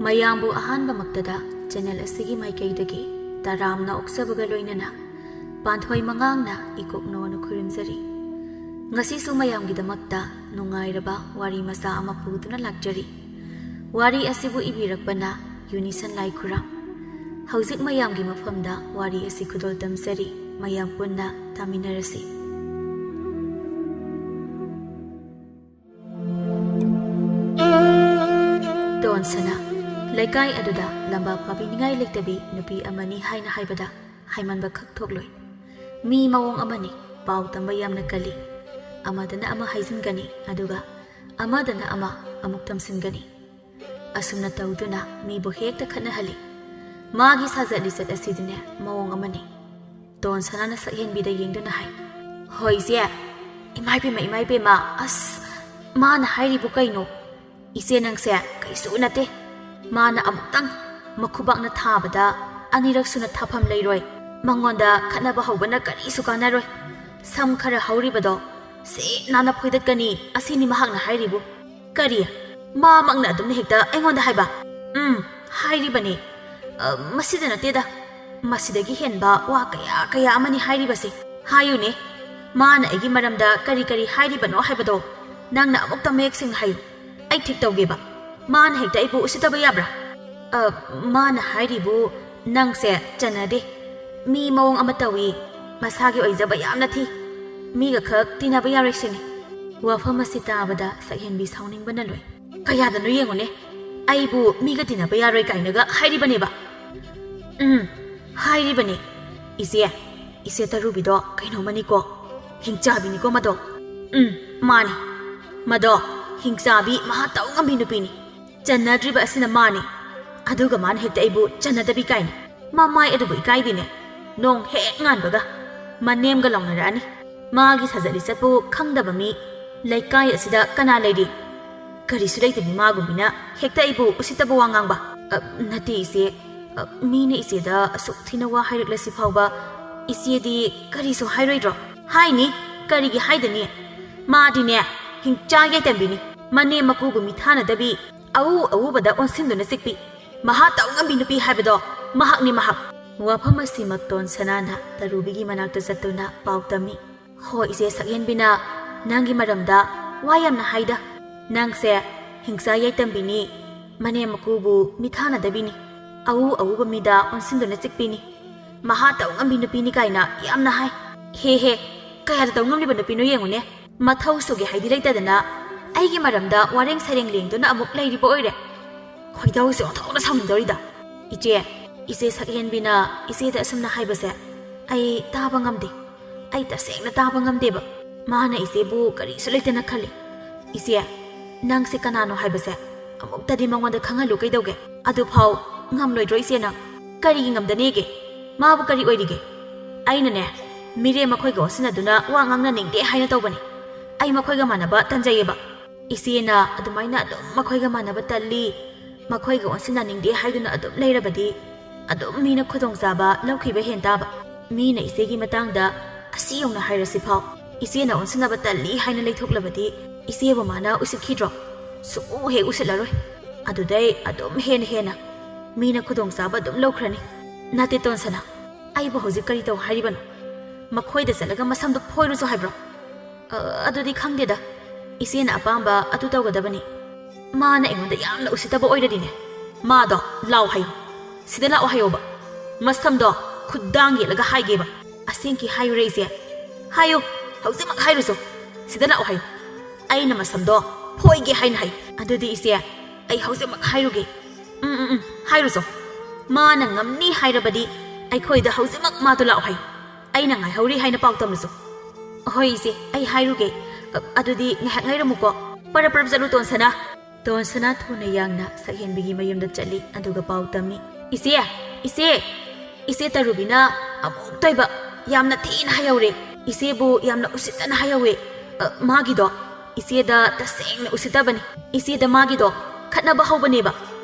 ꯃꯌꯥꯝꯕꯨ ꯑꯍꯥꯟꯕꯃꯛꯇꯗ ꯆꯦꯅꯦꯜ ꯑꯁꯤꯒꯤ ꯃꯥꯏꯀꯩꯗꯒꯤ ꯇꯔꯥꯝꯅ ꯑꯣꯛꯆꯕꯒ ꯂꯣꯏꯅꯅ ꯄꯥꯟꯊꯣꯏ ꯃꯉꯥꯡꯅ ꯏꯀꯣꯛꯅꯣꯅ ꯈꯨꯔꯨꯝꯖꯔꯤ꯫ ꯉꯁꯤꯁꯨ ꯃꯌꯥꯝꯒꯤꯗꯃꯛꯇ ꯅꯨꯡꯉꯥꯏꯔꯕ ꯋꯥꯔꯤ ꯃꯆꯥ ꯑꯃ ꯄꯨꯗꯨꯅ ꯂꯥꯛꯆꯔꯤ꯫ ꯋꯥꯔꯤ ꯑꯁꯤꯕꯨ ꯏꯕꯤꯔꯛꯄꯅ ꯌꯨꯅꯤꯁꯟ ꯂꯥꯏꯈꯨꯔꯝ꯫ ꯍꯧꯖꯤꯛ ꯃꯌꯥꯝꯒꯤ ꯃꯐꯝꯗ ꯋꯥꯔꯤ ꯑꯁꯤ ꯈꯨꯗꯣꯜ ꯇꯝꯖꯔꯤ꯫ ꯃꯌꯥꯝ ꯄꯨꯟꯅ ꯇꯥꯃꯤꯟꯅꯔꯁꯤ꯫ ꯇꯣꯟꯁꯅ ꯂꯩꯀꯥꯏ ꯑꯗꯨꯗ ꯂꯝꯕꯥ ꯄꯥꯕꯤꯅꯤꯡꯉꯥꯏ ꯂꯩꯇꯕꯤ ꯅꯨꯄꯤ ꯑꯃꯅꯤ ꯍꯥꯏꯅ ꯍꯥꯏꯕꯗ ꯍꯥꯏꯃꯟꯕ ꯈꯛ ꯊꯣꯛꯂꯣꯏ꯫ ꯃꯤ ꯃꯑꯣꯡ ꯑꯃꯅꯤ, ꯄꯥꯎ ꯇꯝꯕ ꯌꯥꯝꯅ ꯀꯜꯂꯤ꯫ ꯑꯃꯗꯅ ꯑꯃ ꯍꯥꯏꯖꯤꯟꯒꯅꯤ, ꯑꯗꯨꯒ ꯑꯃꯗꯅ ꯑꯃ ꯑꯃꯨꯛ ꯇꯝꯁꯤꯟꯒꯅꯤ꯫ ꯑꯁꯨꯝꯅ ꯇꯧꯗꯨꯅ ꯃꯤꯕꯨ ꯍꯦꯛꯇ ꯈꯠꯅꯍꯜꯂꯤ꯫ ꯃꯥꯒꯤ ꯁꯥꯖꯠ ꯂꯤꯆꯠ ꯑꯁꯤꯗꯤꯅꯦ ꯃꯑꯣꯡ ꯑꯃꯅꯤ꯫ ꯇꯣꯟꯁꯅꯥꯅ ꯁꯛꯍꯦꯟꯕꯤꯗ ꯌꯦꯡꯗꯨꯅ ꯍꯥꯏ, ꯍꯣꯏ ꯏꯆꯦ, ꯏꯃꯥꯏꯄꯦꯝꯃ, ꯑꯁ ꯃꯥꯅ ꯍꯥꯏꯔꯤꯕꯨ ꯀꯩꯅꯣ? ꯏꯆꯦ ꯅꯪꯁꯦ ꯀꯩꯁꯨ ꯅꯠꯇꯦ꯫ ꯃꯥꯅ ꯑꯃꯨꯛꯇꯪ ꯃꯈꯨꯕꯥꯛꯅ ꯊꯥꯕꯗ ꯑꯅꯤꯔꯛ ꯁꯨꯅ ꯊꯥꯐꯝ ꯂꯩꯔꯣꯏ꯫ ꯃꯉꯣꯟꯗ ꯈꯠꯅꯕ ꯍꯧꯕꯅ ꯀꯔꯤꯁꯨ ꯀꯥꯟꯅꯔꯣꯏ꯫ ꯁꯝ ꯈꯔ ꯍꯧꯔꯤꯕꯗꯣ ꯁꯦꯠ ꯅꯥꯟꯅ ꯐꯣꯏꯗꯠꯀꯅꯤ, ꯑꯁꯤꯅꯤ ꯃꯍꯥꯛꯅ ꯍꯥꯏꯔꯤꯕꯨ꯫ ꯀꯔꯤ? ꯃꯥꯃꯛꯅ ꯑꯗꯨꯝꯅ ꯍꯦꯛꯇ ꯑꯩꯉꯣꯟꯗ ꯍꯥꯏꯕ? ꯍꯥꯏꯔꯤꯕꯅꯤ꯫ ꯃꯁꯤꯗ ꯅꯠꯇꯦꯗ, ꯃꯁꯤꯗꯒꯤ ꯍꯦꯟꯕ ꯋꯥ ꯀꯌꯥ ꯑꯃꯅꯤ ꯍꯥꯏꯔꯤꯕꯁꯤ꯫ ꯍꯥꯏꯌꯨꯅꯦ, ꯃꯥꯅ ꯑꯩꯒꯤ ꯃꯔꯝꯗ ꯀꯔꯤ ꯍꯥꯏꯔꯤꯕꯅꯣ ꯍꯥꯏꯕꯗꯣ ꯅꯪꯅ ꯑꯃꯨꯛꯇ ꯃꯌꯦꯛ ꯁꯦꯡꯅ ꯍꯥꯏꯌꯨ꯫ ꯑꯩ ꯊꯤꯛ ꯇꯧꯒꯦꯕ꯫ ꯃꯥꯅ ꯍꯦꯛꯇ ꯑꯩꯕꯨ ꯎꯁꯤꯠꯇꯕ ꯌꯥꯕ꯭ꯔꯥ? ꯃꯥꯅ ꯍꯥꯏꯔꯤꯕꯨ ꯅꯪꯁꯦ ꯆꯟꯅꯗꯦ, ꯃꯤ ꯃꯑꯣꯡ ꯑꯃ ꯇꯧꯏ, ꯃꯁꯥꯒꯤ ꯑꯣꯏꯖꯕ ꯌꯥꯝꯅ ꯊꯤ, ꯃꯤꯒ ꯈꯛ ꯇꯤꯟꯅꯕ ꯌꯥꯔꯣꯏ ꯁꯤꯅꯤ꯫ ꯋꯥꯐꯝ ꯑꯁꯤ ꯇꯥꯕꯗ ꯁꯛꯍꯦꯟꯕꯤ ꯁꯥꯎꯅꯤꯡꯕꯅ ꯂꯣꯏ꯫ ꯀꯌꯥꯗꯅꯣ ꯌꯦꯡꯉꯨꯅꯦ, ꯑꯩꯕꯨ ꯃꯤꯒ ꯇꯤꯟꯅꯕ ꯌꯥꯔꯣꯏ ꯀꯥꯏꯅꯒ ꯍꯥꯏꯔꯤꯕꯅꯦꯕ꯫ ꯍꯥꯏꯔꯤꯕꯅꯤ꯫ ꯏꯆꯦ ꯇꯔꯨꯕꯤꯗꯣ ꯀꯩꯅꯣꯃꯅꯤꯀꯣ, ꯍꯤꯡꯆꯥꯕꯤꯅꯤꯀꯣ ꯃꯗꯣ꯫ ꯃꯥꯅꯤ, ꯃꯗꯣ ꯍꯤꯡꯆꯥꯕꯤ ꯃꯍꯥ ꯇꯧ ꯉꯝꯕꯤ ꯅꯨꯄꯤꯅꯤ꯫ ꯆꯟꯅꯗ꯭ꯔꯤꯕ ꯑꯁꯤꯅ ꯃꯥꯅꯤ, ꯑꯗꯨꯒ ꯃꯥꯅ ꯍꯦꯛꯇ ꯑꯩꯕꯨ ꯆꯟꯅꯗꯕꯤ ꯀꯥꯏꯅ꯫ ꯃꯃꯥꯏ ꯑꯗꯨꯕꯨ ꯏꯀꯥꯏꯗꯦꯅꯦ꯫ ꯅꯣꯡ ꯍꯦꯛ ꯉꯥꯟꯕꯒ ꯃꯅꯦꯝꯒ ꯂꯥꯎꯅꯔꯛꯑꯅꯤ꯫ ꯃꯥꯒꯤ ꯁꯥꯖꯠ ꯂꯤꯆꯠꯄꯨ ꯈꯪꯗꯕ ꯃꯤ ꯂꯩꯀꯥꯏ ꯑꯁꯤꯗ ꯀꯅꯥ ꯂꯩꯔꯤ? ꯀꯔꯤꯁꯨ ꯂꯩꯇꯕꯤ ꯃꯥꯒꯨꯝꯕꯤꯅ ꯍꯦꯛꯇ ꯑꯩꯕꯨ ꯎꯁꯤꯠꯇꯕ ꯋꯥ ꯉꯥꯡꯕ꯫ ꯅꯠꯇꯦ ꯏꯆꯦ, ꯃꯤꯅ ꯏꯆꯦꯗ ꯑꯁꯨꯛ ꯊꯤꯅ ꯋꯥ ꯍꯥꯏꯔꯛꯂꯁꯤ ꯐꯥꯎꯕ ꯏꯆꯦꯗꯤ ꯀꯔꯤꯁꯨ ꯍꯥꯏꯔꯣꯏꯗ꯭ꯔꯣ? ꯍꯥꯏꯅꯤ, ꯀꯔꯤꯒꯤ ꯍꯥꯏꯗꯅꯤ? ꯃꯥꯗꯤꯅꯦ ꯍꯤꯡꯆꯥ ꯌꯥꯏꯇꯝꯕꯤꯅꯤ꯫ ꯃꯅꯦꯝ ꯃꯀꯨꯕꯨ ꯃꯤꯊꯥꯅꯗꯕꯤ, ꯑꯎꯕꯗ ꯑꯣꯟꯁꯤꯟꯗꯨꯅ ꯆꯤꯛꯄꯤ, ꯃꯍꯥ ꯇꯧ ꯉꯝꯕꯤ ꯅꯨꯄꯤ ꯍꯥꯏꯕꯗꯣ ꯃꯍꯥꯛꯅꯤ ꯃꯍꯥꯛ꯫ ꯋꯥꯐꯝ ꯑꯁꯤꯃꯛ ꯇꯣꯟꯁꯅꯥꯅ ꯇꯔꯨꯕꯤꯒꯤ ꯃꯅꯥꯛꯇ ꯆꯠꯇꯨꯅ ꯄꯥꯎ ꯇꯝꯃꯤ꯫ ꯍꯣꯏ ꯏꯆꯦ ꯁꯛꯍꯦꯟꯕꯤꯅ ꯅꯪꯒꯤ ꯃꯔꯝꯗ ꯋꯥ ꯌꯥꯝꯅ ꯍꯥꯏꯗ꯫ ꯅꯪꯁꯦ ꯍꯤꯡꯆꯥ ꯌꯥꯏꯇꯝꯕꯤꯅꯤ, ꯃꯅꯦꯝ ꯃꯀꯨꯕꯨ ꯃꯤꯊꯥꯅꯗꯕꯤꯅꯤ, ꯑꯎꯕ ꯃꯤꯗ ꯑꯣꯟꯁꯤꯟꯗꯨꯅ ꯆꯤꯛꯄꯤꯅꯤ, ꯃꯍꯥ ꯇꯧ ꯉꯝꯕꯤ ꯅꯨꯄꯤꯅꯤ ꯀꯥꯏꯅ ꯌꯥꯝꯅ ꯍꯥꯏ꯫ ꯍꯦ, ꯀꯌꯥꯗ ꯇꯧ ꯉꯝꯂꯤꯕ ꯅꯨꯄꯤꯅꯣ ꯌꯦꯡꯉꯨꯅꯦ꯫ ꯃꯊꯧ ꯁꯨꯒꯦ ꯍꯥꯏꯗꯤ ꯂꯩꯇꯗꯅ ꯑꯩꯒꯤ ꯃꯔꯝꯗ ꯋꯥꯔꯦꯡ ꯁꯩꯔꯦꯡ ꯂꯦꯡꯗꯨꯅ ꯑꯃꯨꯛ ꯂꯩꯔꯤꯕ ꯑꯣꯏꯔꯦ꯫ ꯈꯣꯏꯗꯧꯁꯦ ꯑꯣꯟꯊꯣꯛꯅ ꯁꯥꯎꯅꯤꯡꯗꯧꯔꯤꯗ꯫ ꯏꯆꯦ ꯁꯛꯍꯦꯟꯕꯤꯅ ꯏꯆꯦꯗ ꯑꯁꯨꯝꯅ ꯍꯥꯏꯕꯁꯦ ꯑꯩ ꯇꯥꯕ ꯉꯝꯗꯦ꯫ ꯑꯩ ꯇꯁꯦꯡꯅ ꯇꯥꯕ ꯉꯝꯗꯦꯕ꯫ ꯃꯥꯅ ꯏꯆꯦꯕꯨ ꯀꯔꯤꯁꯨ ꯂꯩꯇꯅ ꯈꯜꯂꯤ꯫ ꯏꯆꯦ, ꯅꯪꯁꯦ ꯀꯅꯥꯅꯣ ꯍꯥꯏꯕꯁꯦ ꯑꯃꯨꯛꯇꯗꯤ ꯃꯉꯣꯟꯗ ꯈꯪꯍꯜꯂꯨ ꯀꯩꯗꯧꯒꯦ? ꯑꯗꯨꯐꯥꯎ ꯉꯝꯂꯣꯏꯗ꯭ꯔꯣ ꯏꯆꯦ ꯅꯪ? ꯀꯔꯤꯒꯤ ꯉꯝꯗꯅꯦꯒꯦ? ꯃꯥꯕꯨ ꯀꯔꯤ ꯑꯣꯏꯔꯤꯒꯦ? ꯑꯩꯅꯅꯦ ꯃꯤꯔꯦꯝ ꯃꯈꯣꯏꯒ ꯑꯣꯟꯁꯤꯟꯅꯗꯨꯅ ꯋꯥ ꯉꯥꯡꯅꯅꯤꯡꯗꯦ ꯍꯥꯏꯅ ꯇꯧꯕꯅꯤ꯫ ꯑꯩ ꯃꯈꯣꯏꯒ ꯃꯥꯟꯅꯕ ꯇꯟꯖꯩꯌꯦꯕ꯫ ꯏꯆꯦꯅ ꯑꯗꯨꯃꯥꯏꯅ ꯑꯗꯨꯝ ꯃꯈꯣꯏꯒ ꯃꯥꯟꯅꯕ ꯇꯜꯂꯤ, ꯃꯈꯣꯏꯒ ꯑꯣꯟꯁꯤꯟꯅꯅꯤꯡꯗꯦ ꯍꯥꯏꯗꯨꯅ ꯑꯗꯨꯝ ꯂꯩꯔꯕꯗꯤ ꯑꯗꯨꯝ ꯃꯤꯅ ꯈꯨꯗꯣꯡꯆꯥꯕ ꯂꯧꯈꯤꯕ ꯍꯦꯟ ꯇꯥꯕ꯫ ꯃꯤꯅ ꯏꯆꯦꯒꯤ ꯃꯇꯥꯡꯗ ꯑꯁꯤ ꯌꯧꯅ ꯍꯥꯏꯔꯁꯤꯐꯥꯎ ꯏꯆꯦꯅ ꯑꯣꯟꯁꯤꯟꯅꯕ ꯇꯜꯂꯤ ꯍꯥꯏꯅ ꯂꯩꯊꯣꯛꯂꯕꯗꯤ ꯏꯆꯦꯕꯨ ꯃꯥꯅ ꯎꯁꯤꯠꯈꯤꯗ꯭ꯔꯣ? ꯁꯨꯛꯎ ꯍꯦꯛ ꯎꯁꯤꯠꯂꯔꯣꯏ꯫ ꯑꯗꯨꯗꯩ ꯑꯗꯨꯝ ꯍꯦꯟꯅ ꯃꯤꯅ ꯈꯨꯗꯣꯡꯆꯥꯕ ꯑꯗꯨꯝ ꯂꯧꯈ꯭ꯔꯅꯤ꯫ ꯅꯠꯇꯦ ꯇꯣꯟꯁꯅꯥ, ꯑꯩꯕꯨ ꯍꯧꯖꯤꯛ ꯀꯔꯤ ꯇꯧ ꯍꯥꯏꯔꯤꯕꯅꯣ? ꯃꯈꯣꯏꯗ ꯆꯠꯂꯒ ꯃꯁꯝꯗꯨ ꯐꯣꯏꯔꯨꯁꯨ ꯍꯥꯏꯕ꯭ꯔꯣ? ꯑꯗꯨꯗꯤ ꯈꯪꯗꯦꯗ, ꯏꯆꯦꯅ ꯑꯄꯥꯝꯕ ꯑꯗꯨ ꯇꯧꯒꯗꯕꯅꯤ꯫ ꯃꯥꯅ ꯑꯩꯉꯣꯟꯗ ꯌꯥꯝꯅ ꯎꯁꯤꯠꯇꯕ ꯑꯣꯏꯔꯗꯤꯅꯦ, ꯃꯥꯗꯣ ꯂꯥꯎ ꯍꯥꯏꯌꯨ, ꯁꯤꯗ ꯂꯥꯛꯑꯣ ꯍꯥꯏꯌꯣꯕ꯫ ꯃꯁꯝꯗꯣ ꯈꯨꯠꯗꯥꯡ ꯌꯦꯠꯂꯒ ꯍꯥꯏꯒꯦꯕ꯫ ꯑꯁꯦꯡꯀꯤ ꯍꯥꯏꯌꯨꯔꯦ ꯏꯆꯦ? ꯍꯥꯏꯌꯨ, ꯍꯧꯖꯤꯛꯃꯛ ꯍꯥꯏꯔꯨꯁꯨ꯫ ꯁꯤꯗ ꯂꯥꯛꯑꯣ ꯍꯥꯏꯌꯨ, ꯑꯩꯅ ꯃꯁꯝꯗꯣ ꯐꯣꯏꯒꯦ ꯍꯥꯏꯅ ꯍꯥꯏꯌꯨ꯫ ꯑꯗꯨꯗꯤ ꯏꯆꯦ, ꯑꯩ ꯍꯧꯖꯤꯛꯃꯛ ꯍꯥꯏꯔꯨꯒꯦ꯫ ꯍꯥꯏꯔꯨꯁꯨ꯫ ꯃꯥꯅ ꯉꯝꯅꯤ ꯍꯥꯏꯔꯕꯗꯤ ꯑꯩꯈꯣꯏꯗ ꯍꯧꯖꯤꯛꯃꯛ ꯃꯥꯗꯣ ꯂꯥꯛꯑꯣ ꯍꯥꯏꯌꯨ꯫ ꯑꯩꯅ ꯉꯥꯏꯍꯧꯔꯤ ꯍꯥꯏꯅ ꯄꯥꯎ ꯇꯝꯂꯨꯁꯨ꯫ ꯍꯣꯏ ꯏꯆꯦ, ꯑꯩ ꯍꯥꯏꯔꯨꯒꯦ꯫ ꯑꯗꯨꯗꯤ ꯉꯥꯏꯍꯥꯛ ꯉꯥꯏꯔꯝꯃꯨꯀꯣ꯫ ꯄꯔꯞ ꯆꯠꯂꯨ ꯇꯣꯟꯁꯅꯥ꯫ ꯇꯣꯟꯁꯅꯥ ꯊꯨꯅ ꯌꯥꯡꯅ ꯁꯛꯍꯦꯟꯕꯤꯒꯤ ꯃꯌꯨꯝꯗ ꯆꯠꯂꯤ, ꯑꯗꯨꯒ ꯄꯥꯎ ꯇꯝꯃꯤ꯫ ꯏꯆꯦ ꯇꯔꯨꯕꯤꯅ ꯑꯃꯨꯛꯇꯣꯏꯕ ꯌꯥꯝꯅ ꯊꯤꯅ ꯍꯥꯏꯍꯧꯔꯦ꯫ ꯏꯆꯦꯕꯨ ꯌꯥꯝꯅ ꯎꯁꯤꯠꯇꯅ ꯍꯥꯏꯍꯧꯋꯦ꯫ ꯃꯥꯒꯤꯗꯣ ꯏꯆꯦꯗ ꯇꯁꯦꯡꯅ ꯎꯁꯤꯠꯇꯕꯅꯤ꯫ ꯏꯆꯦꯗ ꯃꯥꯒꯤꯗꯣ ꯈꯠꯅꯕ ꯍꯧꯕꯅꯦꯕ꯫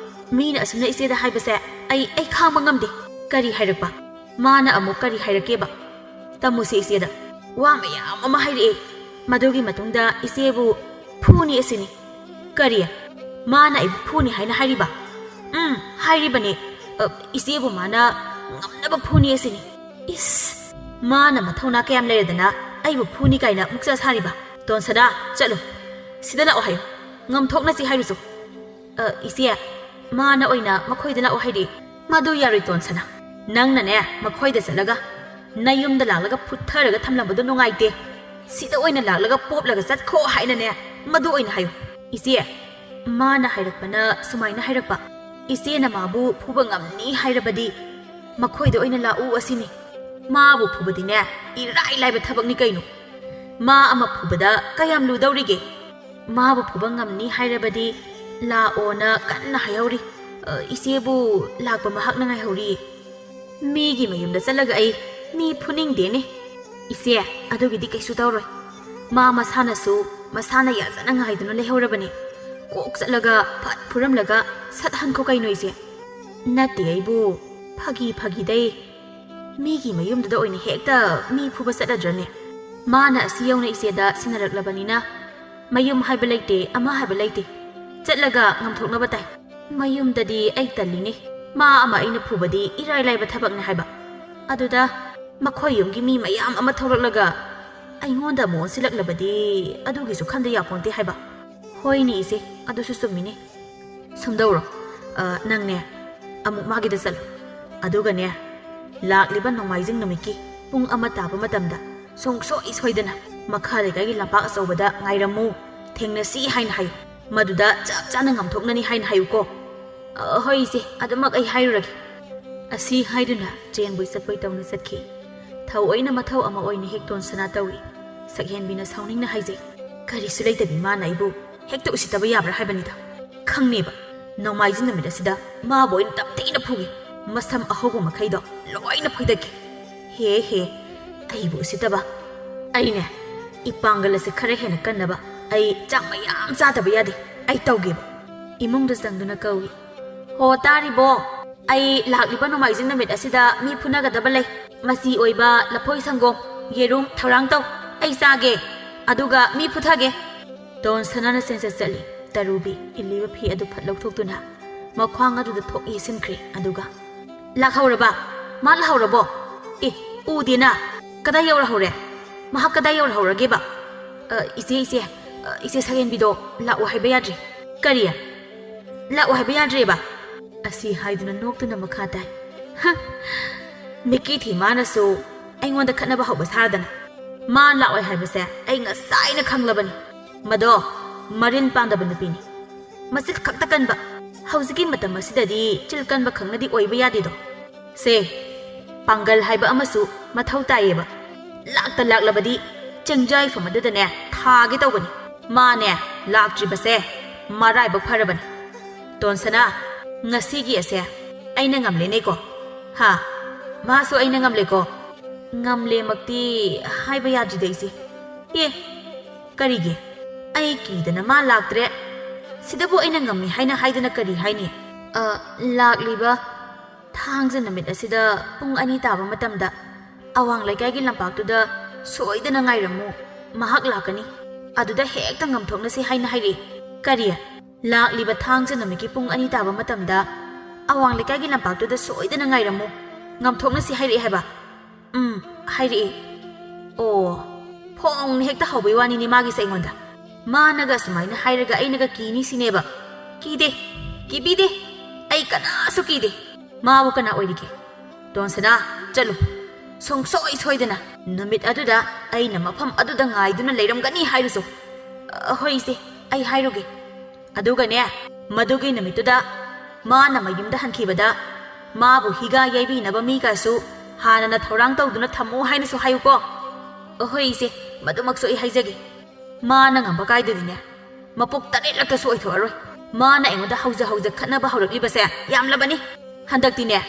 ꯃꯤꯅ ꯑꯁꯨꯝꯅ ꯏꯆꯦꯗ ꯍꯥꯏꯕꯁꯦ ꯑꯩ ꯈꯥꯡꯕ ꯉꯝꯗꯦ꯫ ꯀꯔꯤ ꯍꯥꯏꯔꯛꯄ? ꯃꯥꯅ ꯑꯃꯨꯛ ꯀꯔꯤ ꯍꯥꯏꯔꯛꯀꯦꯕ? ꯇꯝꯃꯨꯁꯦ ꯏꯆꯦꯗ꯫ ꯋꯥ ꯃꯌꯥꯝ ꯑꯃ ꯍꯥꯏꯔꯛꯑꯦ꯫ ꯃꯗꯨꯒꯤ ꯃꯇꯨꯡꯗ ꯏꯆꯦꯕꯨ ꯐꯨꯅꯤ ꯑꯁꯤꯅꯤ꯫ ꯀꯔꯤ? ꯃꯥꯅ ꯑꯩꯕꯨ ꯐꯨꯅꯤ ꯍꯥꯏꯅ ꯍꯥꯏꯔꯤꯕ? ꯍꯥꯏꯔꯤꯕꯅꯤ ꯏꯆꯦꯕꯨ ꯃꯥꯅ ꯉꯝꯅꯕ ꯐꯨꯅꯤ ꯑꯁꯤꯅꯤ ꯏꯁ ꯃꯥꯅ ꯃꯊꯧꯅꯥ ꯀꯌꯥꯝ ꯂꯩꯔꯗꯅ ꯑꯩꯕꯨ ꯐꯨꯅꯤ ꯀꯥꯏꯅ ꯃꯨꯛꯆ ꯁꯥꯔꯤꯕ ꯇꯣꯟꯁꯅꯥ ꯆꯠꯂꯨ ꯁꯤꯗ ꯂꯥꯛꯑꯣ ꯍꯥꯏꯌꯨ ꯉꯝꯊꯣꯛꯅꯁꯤ ꯍꯥꯏꯔꯨꯁꯨ ꯏꯆꯦ ꯃꯥꯅ ꯑꯣꯏꯅ ꯃꯈꯣꯏꯗ ꯂꯥꯛꯑꯣ ꯍꯥꯏꯔꯤ ꯃꯗꯨ ꯌꯥꯔꯣꯏ ꯇꯣꯟꯁꯅꯥ ꯅꯪꯅꯅꯦ ꯃꯈꯣꯏꯗ ꯆꯠꯂꯒ ꯅꯌꯨꯝꯗ ꯂꯥꯛꯂꯒ ꯐꯨꯠꯊꯔꯒ ꯊꯝꯂꯝꯕꯗꯨ ꯅꯨꯡꯉꯥꯏꯇꯦ ꯁꯤꯗ ꯑꯣꯏꯅ ꯂꯥꯛꯂꯒ ꯄꯣꯞꯂꯒ ꯆꯠꯈꯣ ꯍꯥꯏꯅꯅꯦ ꯃꯗꯨ ꯑꯣꯏꯅ ꯍꯥꯏꯌꯨ ꯏꯆꯦ ꯃꯥꯅ ꯍꯥꯏꯔꯛꯄꯅ ꯁꯨꯃꯥꯏꯅ ꯍꯥꯏꯔꯛꯄ ꯏꯆꯦꯅ ꯃꯥꯕꯨ ꯐꯨꯕ ꯉꯝꯅꯤ ꯍꯥꯏꯔꯕꯗꯤ ꯃꯈꯣꯏꯗ ꯑꯣꯏꯅ ꯂꯥꯛꯎ ꯑꯁꯤꯅꯤ ꯃꯥꯕꯨ ꯐꯨꯕꯗꯤꯅꯦ ꯏꯔꯥꯏ ꯂꯥꯏꯕ ꯊꯕꯛꯅꯤ ꯀꯩꯅꯣ ꯃꯥ ꯑꯃ ꯐꯨꯕꯗ ꯀꯌꯥꯝ ꯂꯨꯗꯧꯔꯤꯒꯦ ꯃꯥꯕꯨ ꯐꯨꯕ ꯉꯝꯅꯤ ꯍꯥꯏꯔꯕꯗꯤ ꯂꯥꯛꯑꯣꯅ ꯀꯟꯅ ꯍꯥꯏꯍꯧꯔꯤ ꯏꯆꯦꯕꯨ ꯂꯥꯛꯄ ꯃꯍꯥꯛꯅ ꯉꯥꯏꯍꯧꯔꯤ ꯃꯤꯒꯤ ꯃꯌꯨꯝꯗ ꯆꯠꯂꯒ ꯑꯩ ꯃꯤ ꯐꯨꯅꯤꯡꯗꯦꯅꯦ ꯏꯆꯦ ꯑꯗꯨꯒꯤꯗꯤ ꯀꯩꯁꯨ ꯇꯧꯔꯣꯏ ꯃꯥ ꯃꯁꯥꯅꯁꯨ ꯃꯁꯥꯅ ꯌꯥꯖꯅ ꯉꯥꯏꯗꯨꯅ ꯂꯩꯍꯧꯔꯕꯅꯤ ꯀꯣꯛ ꯆꯠꯂꯒ ꯐꯠ ꯐꯨꯔꯝꯂꯒ ꯁꯠ ꯍꯟꯈꯣ ꯀꯩꯅꯣ ꯏꯆꯦ ꯅꯠꯇꯦ ꯑꯩꯕꯨ ꯐꯥꯒꯤꯗꯩ ꯃꯤꯒꯤ ꯃꯌꯨꯝꯗꯨꯗ ꯑꯣꯏꯅ ꯍꯦꯛꯇ ꯃꯤ ꯐꯨꯕ ꯆꯠꯂꯗ꯭ꯔꯅꯦ ꯃꯥꯅ ꯑꯁꯤ ꯌꯧꯅ ꯏꯆꯦꯗ ꯁꯤꯟꯅꯔꯛꯂꯕꯅꯤꯅ ꯃꯌꯨꯝ ꯍꯥꯏꯕ ꯂꯩꯇꯦ ꯑꯃ ꯍꯥꯏꯕ ꯂꯩꯇꯦ ꯆꯠꯂꯒ ꯉꯝꯊꯣꯛꯅꯕ ꯇꯥꯏ ꯃꯌꯨꯝꯗꯗꯤ ꯑꯩ ꯇꯜꯂꯤꯅꯦ ꯃꯥ ꯑꯃ ꯑꯩꯅ ꯐꯨꯕꯗꯤ ꯏꯔꯥꯏ ꯂꯥꯏꯕ ꯊꯕꯛꯅꯦ ꯍꯥꯏꯕ ꯑꯗꯨꯗ ꯃꯈꯣꯏ ꯌꯨꯝꯒꯤ ꯃꯤ ꯃꯌꯥꯝ ꯑꯃ ꯊꯣꯛꯂꯛꯂꯒ ꯑꯩꯉꯣꯟꯗ ꯑꯃꯨꯛ ꯑꯣꯟꯁꯤꯜꯂꯛꯂꯕꯗꯤ ꯑꯗꯨꯒꯤꯁꯨ ꯈꯟꯗ ꯌꯥꯄꯣꯟꯇꯦ ꯍꯥꯏꯕ ꯍꯣꯏꯅꯦ ꯏꯆꯦ ꯑꯗꯨꯁꯨ ꯆꯨꯝꯃꯤꯅꯦ ꯁꯨꯝꯗꯧꯔꯣ ꯅꯪꯅꯦ ꯑꯃꯨꯛ ꯃꯥꯒꯤꯗ ꯆꯠꯂꯨ ꯑꯗꯨꯒꯅꯦ ꯂꯥꯛꯂꯤꯕ ꯅꯣꯡꯃꯥꯏꯖꯤꯡ ꯅꯨꯃꯤꯠꯀꯤ ꯄꯨꯡ 1 ꯇꯥꯕ ꯃꯇꯝꯗ ꯁꯨꯡꯁꯣꯏ ꯁꯣꯏꯗꯅ ꯃꯈꯥ ꯂꯩꯀꯥꯏꯒꯤ ꯂꯝꯄꯥꯛ ꯑꯆꯧꯕꯗ ꯉꯥꯏꯔꯝꯃꯨ ꯊꯦꯡꯅꯁꯤ ꯍꯥꯏꯅ ꯍꯥꯏꯌꯨ ꯃꯗꯨꯗ ꯆꯞ ꯆꯥꯅ ꯉꯝꯊꯣꯛꯅꯅꯤ ꯍꯥꯏꯅ ꯍꯥꯏꯌꯨꯀꯣ ꯍꯣꯏ ꯏꯆꯦ ꯑꯗꯨꯃꯛ ꯑꯩ ꯍꯥꯏꯔꯨꯔꯒꯦ ꯑꯁꯤ ꯍꯥꯏꯗꯨꯅ ꯆꯦꯟꯕꯣꯏ ꯆꯠꯄꯣꯏ ꯇꯧꯅ ꯆꯠꯈꯤ ꯊꯧꯑꯣꯏꯅ ꯃꯊꯧ ꯑꯃ ꯑꯣꯏꯅ ꯍꯦꯛ ꯇꯣꯟꯁꯅꯥ ꯇꯧꯏ ꯁꯛꯍꯦꯟꯕꯤꯅ ꯁꯥꯎꯅꯤꯡꯅ ꯍꯥꯏꯖꯩ ꯀꯔꯤꯁꯨ ꯂꯩꯇꯕꯤ ꯃꯥꯅ ꯑꯩꯕꯨ ꯍꯦꯛꯇ ꯎꯁꯤꯠꯇꯕ ꯌꯥꯕ꯭ꯔꯥ ꯍꯥꯏꯕꯅꯤꯗ ꯈꯪꯅꯦꯕ ꯅꯣꯡꯃꯥꯏꯖꯤꯡ ꯅꯨꯃꯤꯠ ꯑꯁꯤꯗ ꯃꯥꯕꯨ ꯑꯣꯏꯅ ꯇꯞꯊꯤꯅ ꯐꯨꯒꯤ ꯃꯁꯝ ꯑꯍꯧꯕ ꯃꯈꯩꯗꯣ ꯂꯣꯏꯅ ꯐꯣꯏꯗꯠꯈꯤ ꯍꯦ ꯑꯩꯕꯨ ꯎꯁꯤꯠꯇꯕ ꯑꯩꯅꯦ ꯏꯄꯥꯡꯒꯜ ꯑꯁꯤ ꯈꯔ ꯍꯦꯟꯅ ꯀꯟꯅꯕ ꯑꯩ ꯆꯥꯛ ꯃꯌꯥꯝ ꯆꯥꯗꯕ ꯌꯥꯗꯦ ꯑꯩ ꯇꯧꯒꯦꯕ ꯏꯃꯨꯡꯗ ꯆꯪꯗꯨꯅ ꯀꯧꯏ ꯍꯣ ꯇꯥꯔꯤꯕꯣ ꯑꯩ ꯂꯥꯛꯂꯤꯕ ꯅꯣꯡꯃꯥꯏꯖꯤꯡ ꯅꯨꯃꯤꯠ ꯑꯁꯤꯗ ꯃꯤ ꯐꯨꯅꯒꯗꯕ ꯂꯩ ꯃꯆꯤ ꯑꯣꯏꯕ ꯂꯐꯣꯏ ꯁꯪꯒꯣꯝ ꯌꯦꯔꯨꯝ ꯊꯧꯔꯥꯡ ꯇꯧ ꯑꯩ ꯆꯥꯒꯦ ꯑꯗꯨꯒ ꯃꯤ ꯐꯨꯊꯒꯦ ꯇꯣꯟꯁꯅꯥꯅ ꯆꯦꯟꯆꯠ ꯆꯠꯂꯤ ꯇꯔꯨꯕꯤ ꯏꯜꯂꯤꯕ ꯐꯤ ꯑꯗꯨ ꯐꯠ ꯂꯧꯊꯣꯛꯇꯨꯅ ꯃꯈ꯭ꯋꯥꯡ ꯑꯗꯨꯗ ꯊꯣꯛ ꯌꯦꯠꯁꯤꯟꯈ꯭ꯔꯦ ꯑꯗꯨꯒ ꯂꯥꯛꯍꯧꯔꯕ ꯃꯥ ꯂꯥꯛꯍꯧꯔꯕꯣ ꯎꯗꯦꯅ ꯀꯗꯥꯏ ꯌꯧꯔꯍꯧꯔꯦ ꯃꯍꯥꯛ ꯀꯗꯥꯏ ꯌꯧꯔꯍꯧꯔꯒꯦꯕ ꯏꯆꯦ ꯁꯛꯍꯦꯟꯕꯤꯗꯣ ꯂꯥꯛꯑꯣ ꯍꯥꯏꯕ ꯌꯥꯗ꯭ꯔꯦ ꯀꯔꯤ ꯂꯥꯛꯑꯣ ꯍꯥꯏꯕ ꯌꯥꯗ꯭ꯔꯦꯕ ꯑꯁꯤ ꯍꯥꯏꯗꯨꯅ ꯅꯣꯛꯇꯨꯅ ꯃꯈꯥ ꯇꯥꯏ ꯃꯤꯀꯤ ꯊꯤ ꯃꯥꯅꯁꯨ ꯑꯩꯉꯣꯟꯗ ꯈꯠꯅꯕ ꯍꯧꯕ ꯁꯥꯔꯗꯅ ꯃꯥ ꯂꯥꯛꯑꯣꯏ ꯍꯥꯏꯕꯁꯦ ꯑꯩ ꯉꯁꯥꯏꯅ ꯈꯪꯂꯕꯅꯤ ꯃꯗꯣ ꯃꯔꯤꯟ ꯄꯥꯟꯗꯕ ꯅꯨꯄꯤꯅꯤ ꯃꯆꯤꯜ ꯈꯛꯇ ꯀꯟꯕ ꯍꯧꯖꯤꯛꯀꯤ ꯃꯇꯝ ꯑꯁꯤꯗꯗꯤ ꯆꯤꯜ ꯀꯟꯕ ꯈꯪꯅꯗꯤ ꯑꯣꯏꯕ ꯌꯥꯗꯦꯗꯣ ꯁꯦ ꯄꯥꯡꯒꯜ ꯍꯥꯏꯕ ꯑꯃꯁꯨ ꯃꯊꯧ ꯇꯥꯏꯌꯦꯕ ꯂꯥꯛꯂꯕꯗꯤ ꯆꯦꯡꯖꯥꯏꯐꯝ ꯑꯗꯨꯗꯅꯦ ꯊꯥꯒꯦ ꯇꯧꯕꯅꯤ ꯃꯥꯅꯦ ꯂꯥꯛꯇ꯭ꯔꯤꯕꯁꯦ ꯃꯔꯥꯏꯕꯛ ꯐꯔꯕꯅꯤ ꯇꯣꯟꯁꯅꯥ ꯉꯁꯤꯒꯤ ꯑꯁꯦ ꯑꯩꯅ ꯉꯝꯂꯦꯅꯦꯀꯣ ꯃꯥꯁꯨ ꯑꯩꯅ ꯉꯝꯂꯦꯀꯣ ꯉꯝꯂꯦꯃꯛꯇꯤ ꯍꯥꯏꯕ ꯌꯥꯗ꯭ꯔꯤꯗ ꯏꯆꯦ ꯀꯔꯤꯒꯤ ꯑꯩ ꯀꯤꯗꯅ ꯃꯥ ꯂꯥꯛꯇ꯭ꯔꯦ ꯁꯤꯗꯕꯨ ꯑꯩꯅ ꯉꯝꯃꯤ ꯍꯥꯏꯅ ꯍꯥꯏꯗꯨꯅ ꯀꯔꯤ ꯍꯥꯏꯅꯤ ꯂꯥꯛꯂꯤꯕ ꯊꯥꯡꯖ ꯅꯨꯃꯤꯠ ꯑꯁꯤꯗ ꯄꯨꯡ 2 ꯇꯥꯕ ꯃꯇꯝꯗ ꯑꯋꯥꯡ ꯂꯩꯀꯥꯏꯒꯤ ꯂꯝꯄꯥꯛꯇꯨꯗ ꯁꯣꯏꯗꯅ ꯉꯥꯏꯔꯝꯃꯨ ꯃꯍꯥꯛ ꯂꯥꯛꯀꯅꯤ ꯑꯗꯨꯗ ꯍꯦꯛꯇ ꯉꯝꯊꯣꯛꯅꯁꯤ ꯍꯥꯏꯅ ꯍꯥꯏꯔꯛꯏ ꯀꯔꯤ ꯂꯥꯛꯂꯤꯕ ꯊꯥꯡꯖ ꯅꯨꯃꯤꯠꯀꯤ ꯄꯨꯡ 2 ꯇꯥꯕ ꯃꯇꯝꯗ ꯑꯋꯥꯡ ꯂꯩꯀꯥꯏꯒꯤ ꯂꯝꯄꯥꯛꯇꯨꯗ ꯁꯣꯏꯗꯅ ꯉꯥꯏꯔꯝꯃꯨ ꯉꯝꯊꯣꯛꯅꯁꯤ ꯍꯥꯏꯔꯛꯏ ꯍꯥꯏꯕ ꯍꯥꯏꯔꯛꯏ ꯑꯣ ꯐꯣꯡꯅ ꯍꯦꯛꯇ ꯍꯧꯕꯩ ꯋꯥꯅꯤꯅꯦ ꯃꯥꯒꯤꯁꯦ ꯑꯩꯉꯣꯟꯗ ꯃꯥꯅꯒ ꯁꯨꯃꯥꯏꯅ ꯍꯥꯏꯔꯒ ꯑꯩꯅꯒ ꯀꯤꯅꯤ ꯁꯤꯅꯦꯕ ꯀꯤꯕꯤꯗꯦ ꯑꯩ ꯀꯅꯥꯁꯨ ꯀꯤꯗꯦ ꯃꯥꯕꯨ ꯀꯅꯥ ꯑꯣꯏꯔꯤꯒꯦ ꯇꯣꯟꯁꯅꯥ ꯆꯠꯂꯨ ꯁꯨꯡꯁꯣꯏ ꯁꯣꯏꯗꯅ ꯅꯨꯃꯤꯠ ꯑꯗꯨꯗ ꯑꯩꯅ ꯃꯐꯝ ꯑꯗꯨꯗ ꯉꯥꯏꯗꯨꯅ ꯂꯩꯔꯝꯒꯅꯤ ꯍꯥꯏꯔꯨꯁꯨ ꯍꯣꯏ ꯏꯆꯦ ꯑꯩ ꯍꯥꯏꯔꯨꯒꯦ ꯑꯗꯨꯒꯅꯦ ꯃꯗꯨꯒꯤ ꯅꯨꯃꯤꯠꯇꯨꯗ ꯃꯥꯅ ꯃꯌꯨꯝꯗ ꯍꯟꯈꯤꯕꯗ ꯃꯥꯕꯨ ꯍꯤꯒꯥ ꯌꯩꯕꯤꯅꯕ ꯃꯤꯒꯁꯨ ꯍꯥꯟꯅꯅ ꯊꯧꯔꯥꯡ ꯇꯧꯗꯨꯅ ꯊꯝꯃꯨ ꯍꯥꯏꯅꯁꯨ ꯍꯥꯏꯌꯨꯀꯣ ꯍꯣꯏ ꯏꯆꯦ ꯃꯗꯨꯃꯛꯁꯨ ꯑꯩ ꯍꯥꯏꯖꯒꯦ ꯃꯥꯅ ꯉꯝꯕ ꯀꯥꯏꯗꯨꯗꯤꯅꯦ ꯃꯄꯨꯛ 8ꯂꯛꯇꯁꯨ ꯑꯣꯏꯊꯣꯛꯑꯔꯣꯏ ꯃꯥꯅ ꯑꯩꯉꯣꯟꯗ ꯍꯧꯖ ꯈꯠꯅꯕ ꯍꯧꯔꯛꯂꯤꯕꯁꯦ ꯌꯥꯝꯂꯕꯅꯤ ꯍꯟꯗꯛꯇꯤꯅꯦ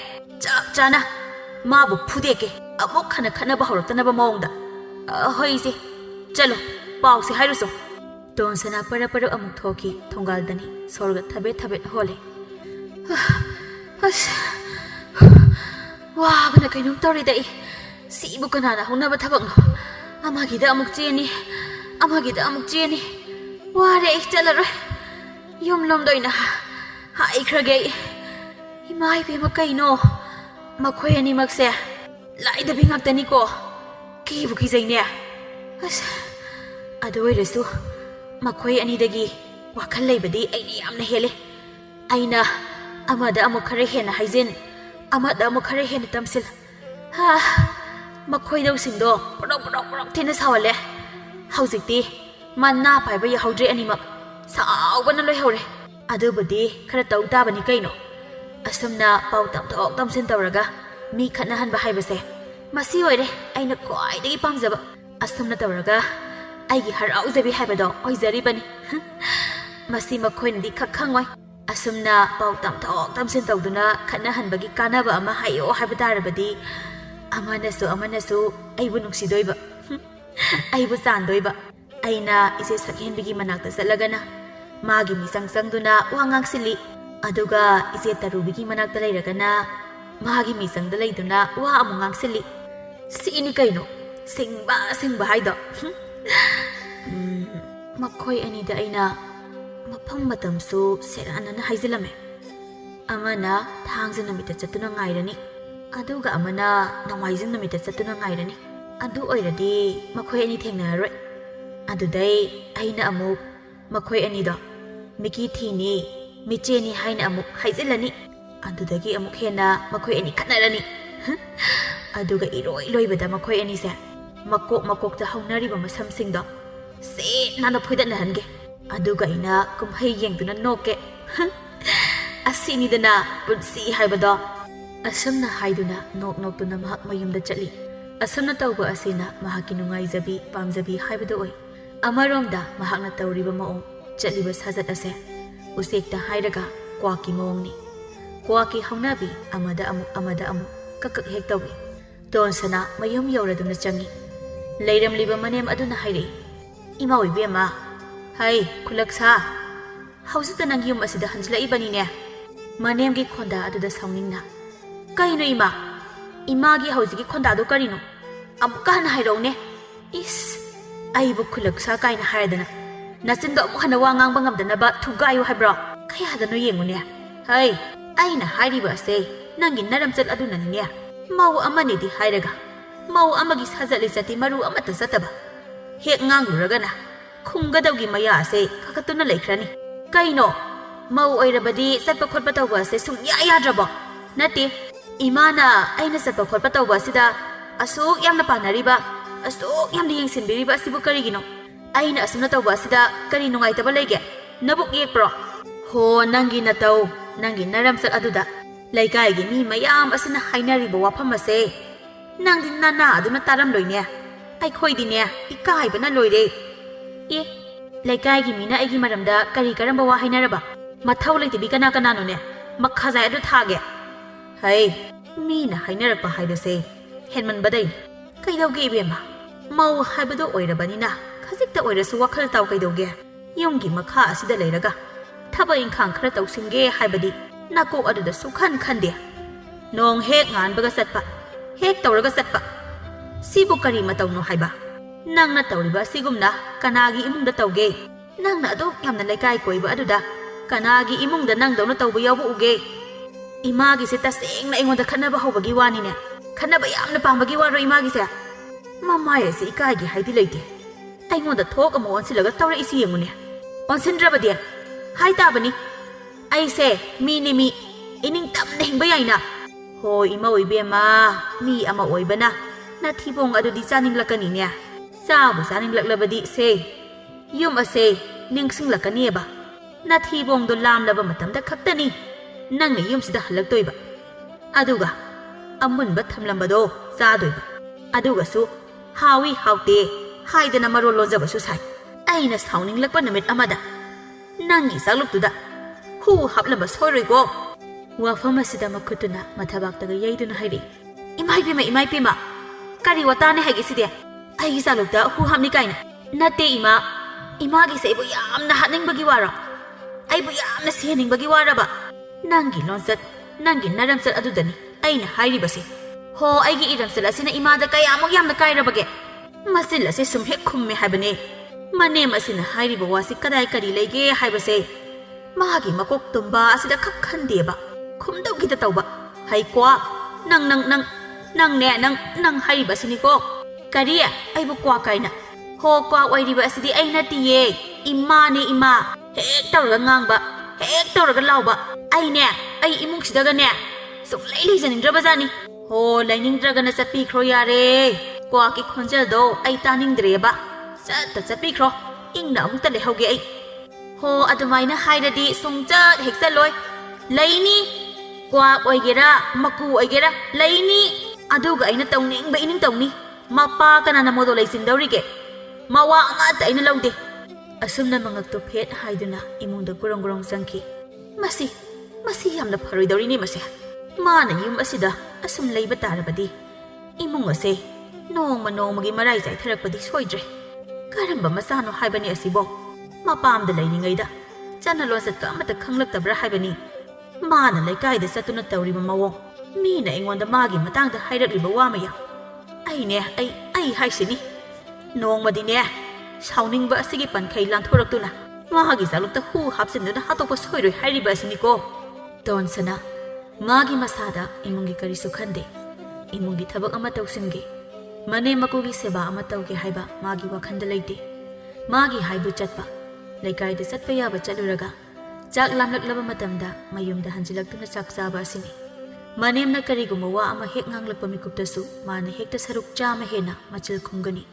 ꯆꯞ ꯆꯥꯅ ꯃꯥꯕꯨ ꯐꯨꯗꯦꯛꯀꯦ ꯑꯃꯨꯛ ꯍꯟꯅ ꯈꯠꯅꯕ ꯍꯧꯔꯛꯇꯅꯕ ꯃꯑꯣꯡꯗ ꯍꯣꯏ ꯏꯆꯦ ꯆꯠꯂꯣ ꯄꯥꯎꯁꯦ ꯍꯥꯏꯔꯨꯁꯨ ꯇꯣꯟꯁꯅꯥ ꯄꯔꯞ ꯑꯃꯨꯛ ꯊꯣꯛꯈꯤ ꯊꯣꯡꯒꯥꯜꯗꯅꯤ ꯁꯣꯔꯒ ꯊꯕꯦꯠ ꯍꯣꯜꯂꯤ ꯑꯁ ꯋꯥꯕꯅ ꯀꯩꯅꯣꯝ ꯇꯧꯔꯤꯗ ꯁꯤꯕꯨ ꯀꯅꯥꯅ ꯍꯧꯅꯕ ꯊꯕꯛꯅꯣ ꯑꯃꯒꯤꯗ ꯑꯃꯨꯛ ꯆꯦꯟꯅꯤ ꯑꯃꯒꯤꯗ ꯑꯃꯨꯛ ꯆꯦꯟꯅꯤ ꯋꯥꯔꯦ ꯑꯩ ꯆꯠꯂꯔꯣꯏ ꯌꯨꯝꯂꯣꯝꯗ ꯑꯣꯏꯅ ꯍꯥꯏꯈ꯭ꯔꯒꯦ Ima ibema kaino makhoi animakse laidabi ngaktaniko kibu kizayne asa adu oirasu makhoi anidagi wakhal leibadi aini yamna hele aina amada amuk khare hena haijin amada amuk khare hena tamsil ha makhoi dawsingdo porok thina sawale haujikti manna paiba ya haudre animak sawbana loi hore adubudi khara taw tabani kaino asumna pau tamthok tamsin tawraga mi khatna hanba haibase masi oire aina khoidagi pamjaba asumna tawraga aigi haraujabi haibado oizaribani masi makhoinadi khakhangoi asumna pau tamthok tamsin tawduna khatna hanbagi kanaba ama hayo haibadarabadi amanasu aibu nungsidoiba aibu sandoiba aina ise sakhenbigi manakta salagana magi misang sangduna wangang sili aduga ise tarubigi manakta leiragana magi misangda leiduna wa amungang sili sini kaino singba haido makhoi anida aina mafam matamsu seranana haizilame amana thangja namita chatuna ngairani aduga amana namaijing namita chatuna ngairani adu oiradi makhoi ani thengnaroi adudai aina amuk makhoi ani do miki thini micheni haina amuk haizilani adudagi amuk hena makhoi ani khanarani aduga iroi loibada makhoi ani se makok ta haunariba masamsingdo se nana phoidana hange aduga ina kumhai yengduna noke asini dana punsi haibado asumna haiduna nok tuna mahak mayumda chatli asumna tawba asina mahaki nungaijabi pamjabi haibado oi amaromda mahakna tawriba maong chatliba sajat ase usekta hairaga kwaki maongni kwaki haunabi amada amu kakak hek tawi donsana mayum yauraduna changi leiram liba manem aduna hairi ima oibema hai kulaksa hausita nang yum asida hanjla ibani ne manem gi khonda aduda sawningna kaino ima gi hausigi khonda do karino amka na hairone is aibu kulaksa kaina haidana nasinda muhana wangang bangamdana ba thugayu haibro khaya dano yengune hai aina hairiba se nangi naramchal aduna ne mau amani di hairaga mau amagi sajali sati maru amata sataba hek ngangluragana khunggadawgi maya ase khakatuna leikrani kaino mau oirabadi satpa khotpa tawba ase sungya yadrabo nati imana aina satpa khotpa tawba sida asuk yamna panariba asuk yamna yengsinbiriba sibu karigino aina asumna tawba sida kari nungaitaba lege nabuk yekpro ho nangi natau nangi naramsat aduda laikai mi mayam asina hainariba wafam ase nangdi nana aduna taram loine ai khoidine ikai bana loire e laikai gi mina aigi maramda kari karamba wa hainaraba mathau leitibi kana no ne makhazai adu thage hai mina hainarapa haibase henman badai kaidauge ibema mau haibado oirabanina khajikta oirasu wakhal taw kaidauge yumgi makha asida leiraga thaba inkhang khara tawsinge haibadi nakok aduda sukhan khande nong hek ngan baga satpa hek tawraga satpa sibu kari matawno haiba nangna tawriba sigumna kanagi imungda tawge nangna adok yamna laikai koiba aduda kanagi imungda nangdawna tawba yawbu uge imagi se tasengna ingonda khanaba hobagi wani ne khanaba yamna pambagi waro imagi se mamaya se ikai gi haidi leite aingonda thok amo onsilaga tawra isi yengune onsindrabadi hai tabani ai se mi ining tamna hingba yaina hoi ima oibema mi ama oibana na thibong adudi chaninglakani ne sabu chaninglaklabadi se yum ase ningsinglakani ba na thibong do lamlaba matamda khaktani nangna yum sida halaktoiba aduga amunba thamlambado chadoiba aduga su hawi haute haidana marol lojaba su sai aina sauninglakpa namit amada nangi sagluktuda hu haplamba soiroigo wafam asida makutuna mathabaktaga yaiduna hairi imai pima kari watane hagi side ai salukta hu hamni kaina nate ima gi seibu yamna haningbagi wara ai bu yamna seningbagi waraba nangi lonsat nangi naramsat adudani aina hairi basi ho aigi iramsal asina imada kayamuk yamna kairabage masil ase sumhe khumme haibane manem asina hairi bawasi kadai kari lege haibase magi makok tumba asida khakhandeba ꯈꯨꯝꯗꯧꯒꯤꯗ ꯇꯧꯕ ꯍꯩ ꯀ꯭ꯋꯥꯛ ꯅꯪ ꯍꯥꯏꯔꯤꯕꯁꯤꯅꯤꯀꯣ ꯀꯔꯤ ꯑꯩꯕꯨ ꯀ꯭ꯋꯥꯛ ꯀꯥꯏꯅ ꯍꯣ ꯀ꯭ꯋꯥꯛ ꯑꯣꯏꯔꯤꯕ ꯑꯁꯤꯗꯤ ꯑꯩ ꯅꯠꯇꯤꯌꯦ ꯏꯃꯥꯅꯦ ꯏꯃꯥ ꯍꯦꯛ ꯇꯧꯔꯒ ꯉꯥꯡꯕ ꯍꯦꯛ ꯇꯧꯔꯒ ꯂꯥꯎꯕ ꯑꯩ ꯏꯃꯨꯡꯁꯤꯗꯒꯅꯦ ꯁꯨꯡꯂꯩ ꯂꯩꯖꯅꯤꯡꯗ꯭ꯔꯕꯖꯥꯠꯅꯤ ꯍꯣ ꯂꯩꯅꯤꯡꯗ꯭ꯔꯒꯅ ꯆꯠꯄꯤꯈ꯭ꯔꯣ ꯌꯥꯔꯦ ꯀ꯭ꯋꯥꯛꯀꯤ ꯈꯣꯟꯖꯦꯜꯗꯣ ꯑꯩ ꯇꯥꯅꯤꯡꯗ꯭ꯔꯦꯕ ꯆꯠꯄꯤꯈ꯭ꯔꯣ ꯏꯪꯅ ꯑꯃꯨꯛꯇ ꯂꯩꯍꯧꯒꯦ ꯑꯩ ꯍꯣ ꯑꯗꯨꯃꯥꯏꯅ ꯍꯥꯏꯔꯗꯤ ꯁꯨꯡꯆꯠ ꯍꯦꯛ ꯆꯠꯂꯣꯏ ꯂꯩꯅꯤ ꯀ꯭ꯋꯥꯛ ꯑꯣꯏꯒꯦꯔꯥ ꯃꯀꯨ ꯑꯣꯏꯒꯦꯔꯥ ꯂꯩꯅꯤ ꯑꯗꯨꯒ ꯑꯩꯅ ꯇꯧꯅꯤꯡꯕ ꯏꯅꯤꯡ ꯇꯧꯅꯤ ꯃꯄꯥ ꯀꯅꯥꯅ ꯃꯣꯗꯣ ꯂꯩꯆꯤꯟꯗꯧꯔꯤꯒꯦ ꯃꯋꯥ ꯑꯃꯠꯇ ꯑꯩꯅ ꯂꯧꯗꯦ ꯑꯁꯨꯝꯅ ꯃꯉꯛꯇꯣ ꯐꯦꯠ ꯍꯥꯏꯗꯨꯅ ꯏꯃꯨꯡꯗ ꯒꯨꯔꯨꯡ ꯆꯪꯈꯤ ꯃꯁꯤ ꯌꯥꯝꯅ ꯐꯔꯣꯏꯗꯧꯔꯤꯅꯦ ꯃꯁꯦ ꯃꯥꯅ ꯌꯨꯝ ꯑꯁꯤꯗ ꯑꯁꯨꯝ ꯂꯩꯕ ꯇꯥꯔꯕꯗꯤ ꯏꯃꯨꯡ ꯑꯁꯦ ꯅꯣꯡꯃꯒꯤ ꯃꯔꯥꯏ ꯆꯥꯏꯊꯔꯛꯄꯗꯤ ꯁꯣꯏꯗ꯭ꯔꯦ ꯀꯔꯝꯕ ꯃꯆꯥꯅꯣ ꯍꯥꯏꯕꯅꯤ ꯑꯁꯤꯕꯣ ꯃꯄꯥꯝꯗ ꯂꯩꯔꯤꯉꯩꯗ ꯆꯠꯅ ꯂꯣꯟꯆꯠꯀ ꯑꯃꯠꯇ ꯈꯪꯂꯛꯇꯕ꯭ꯔꯥ ꯍꯥꯏꯕꯅꯤ ꯃꯥꯅ ꯂꯩꯀꯥꯏꯗ ꯆꯠꯇꯨꯅ ꯇꯧꯔꯤꯕ ꯃꯑꯣꯡ ꯃꯤꯅ ꯑꯩꯉꯣꯟꯗ ꯃꯥꯒꯤ ꯃꯇꯥꯡꯗ ꯍꯥꯏꯔꯛꯂꯤꯕ ꯋꯥ ꯃꯌꯥꯝ ꯑꯩ ꯍꯥꯏꯁꯤꯅꯤ ꯅꯣꯡꯃꯗꯤꯅꯦ ꯁꯥꯎꯅꯤꯡꯕ ꯑꯁꯤꯒꯤ ꯄꯟꯈꯩ ꯂꯥꯟꯊꯣꯔꯛꯇꯨꯅ ꯃꯥꯒꯤ ꯆꯥꯂꯨꯛꯇ ꯍꯨ ꯍꯥꯞꯆꯤꯟꯗꯨꯅ ꯍꯥꯠꯇꯣꯛꯄ ꯁꯣꯏꯔꯣꯏ ꯍꯥꯏꯔꯤꯕ ꯑꯁꯤꯅꯤꯀꯣ ꯇꯣꯟꯁꯅꯥ ꯃꯥꯒꯤ ꯃꯁꯥꯗ ꯏꯃꯨꯡꯒꯤ ꯀꯔꯤꯁꯨ ꯈꯟꯗꯦ ꯏꯃꯨꯡꯒꯤ ꯊꯕꯛ ꯑꯃ ꯇꯧꯁꯤꯟꯒꯦ ꯃꯅꯦꯝ ꯃꯀꯨꯒꯤ ꯁꯦꯕꯥ ꯑꯃ ꯇꯧꯒꯦ ꯍꯥꯏꯕ ꯃꯥꯒꯤ ꯋꯥꯈꯟꯗ ꯂꯩꯇꯦ ꯃꯥꯒꯤ ꯍꯥꯏꯕꯨ ꯆꯠꯄ ꯂꯩꯀꯥꯏꯗ ꯆꯠꯄ ꯌꯥꯕ ꯆꯠꯂꯨꯔꯒ ꯆꯥꯛ ꯂꯥꯝꯂꯛꯂꯕ ꯃꯇꯝꯗ ꯃꯌꯨꯝꯗ ꯍꯟꯖꯤꯜꯂꯛꯇꯨꯅ ꯆꯥꯛ ꯆꯥꯕ ꯑꯁꯤꯅꯤ ꯃꯅꯦꯝꯅ ꯀꯔꯤꯒꯨꯝꯕ ꯋꯥ ꯑꯃ ꯍꯦꯛ ꯉꯥꯡꯂꯛꯄ ꯃꯤꯀꯨꯞꯇꯁꯨ ꯃꯥꯅ ꯍꯦꯛꯇ ꯁꯔꯨꯛ ꯆꯥꯝꯃ ꯍꯦꯟꯅ ꯃꯆꯤꯜ ꯈꯨꯝꯒꯅꯤ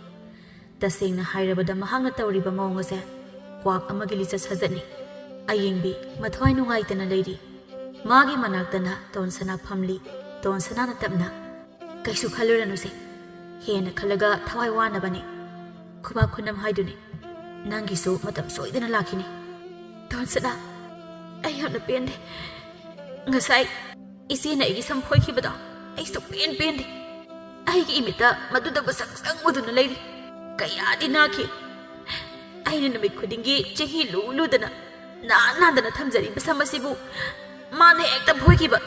ꯇꯁꯦꯡꯅ ꯍꯥꯏꯔꯕꯗ ꯃꯍꯥꯛꯅ ꯇꯧꯔꯤꯕ ꯃꯑꯣꯡ ꯑꯁꯦ ꯀ꯭ꯋꯥꯛ ꯑꯃꯒꯤ ꯂꯤꯆꯠ ꯁꯥꯖꯠꯅꯤ ꯑꯌꯦꯡꯕꯤ ꯃꯊ꯭ꯋꯥꯏ ꯅꯨꯡꯉꯥꯏꯇꯅ ꯂꯩꯔꯤ ꯃꯥꯒꯤ ꯃꯅꯥꯛꯇꯅ ꯇꯣꯟꯁꯅꯥ ꯐꯝꯂꯤ ꯇꯣꯟꯁꯅꯥꯅ ꯇꯞꯅ ꯀꯩꯁꯨ ꯈꯜꯂꯨꯔꯅꯨꯁꯦ ꯍꯦꯟꯅ ꯈꯜꯂꯒ ꯊꯋꯥꯏ ꯋꯥꯅꯕꯅꯤ ꯈꯨꯕꯥꯛ ꯈꯨꯅꯝ ꯍꯥꯏꯗꯨꯅꯤ ꯅꯪꯒꯤꯁꯨ ꯃꯇꯝ ꯁꯣꯏꯗꯅ ꯂꯥꯛꯈꯤꯅꯤ ꯇꯣꯟꯁꯅꯥ ꯑꯩ ꯌꯥꯝꯅ ꯄꯦꯟꯗꯦ ꯉꯁꯥꯏ ꯏꯆꯦꯅ ꯑꯩꯒꯤ ꯁꯝ ꯐꯣꯏꯈꯤꯕꯗꯣ ꯑꯩ ꯁꯨꯛꯄꯦꯟ ꯄꯦꯟꯗꯦ ꯑꯩꯒꯤ ꯏꯃꯤꯠꯇ ꯃꯗꯨꯗꯕꯨ ꯁꯪ ꯎꯗꯨꯅ ꯂꯩꯔꯤ ꯀꯌꯥꯗꯤ ꯅꯥꯈꯤ ꯑꯩꯅ ꯅꯨꯃꯤꯠ ꯈꯨꯗꯤꯡꯒꯤ ꯆꯦꯍꯤ ꯂꯨꯗꯅ ꯅꯥꯟꯗꯅ ꯊꯝꯖꯔꯤꯕ ꯁꯝ ꯑꯁꯤꯕꯨ ꯃꯥꯅ ꯍꯦꯛꯇ ꯐꯣꯏꯈꯤꯕ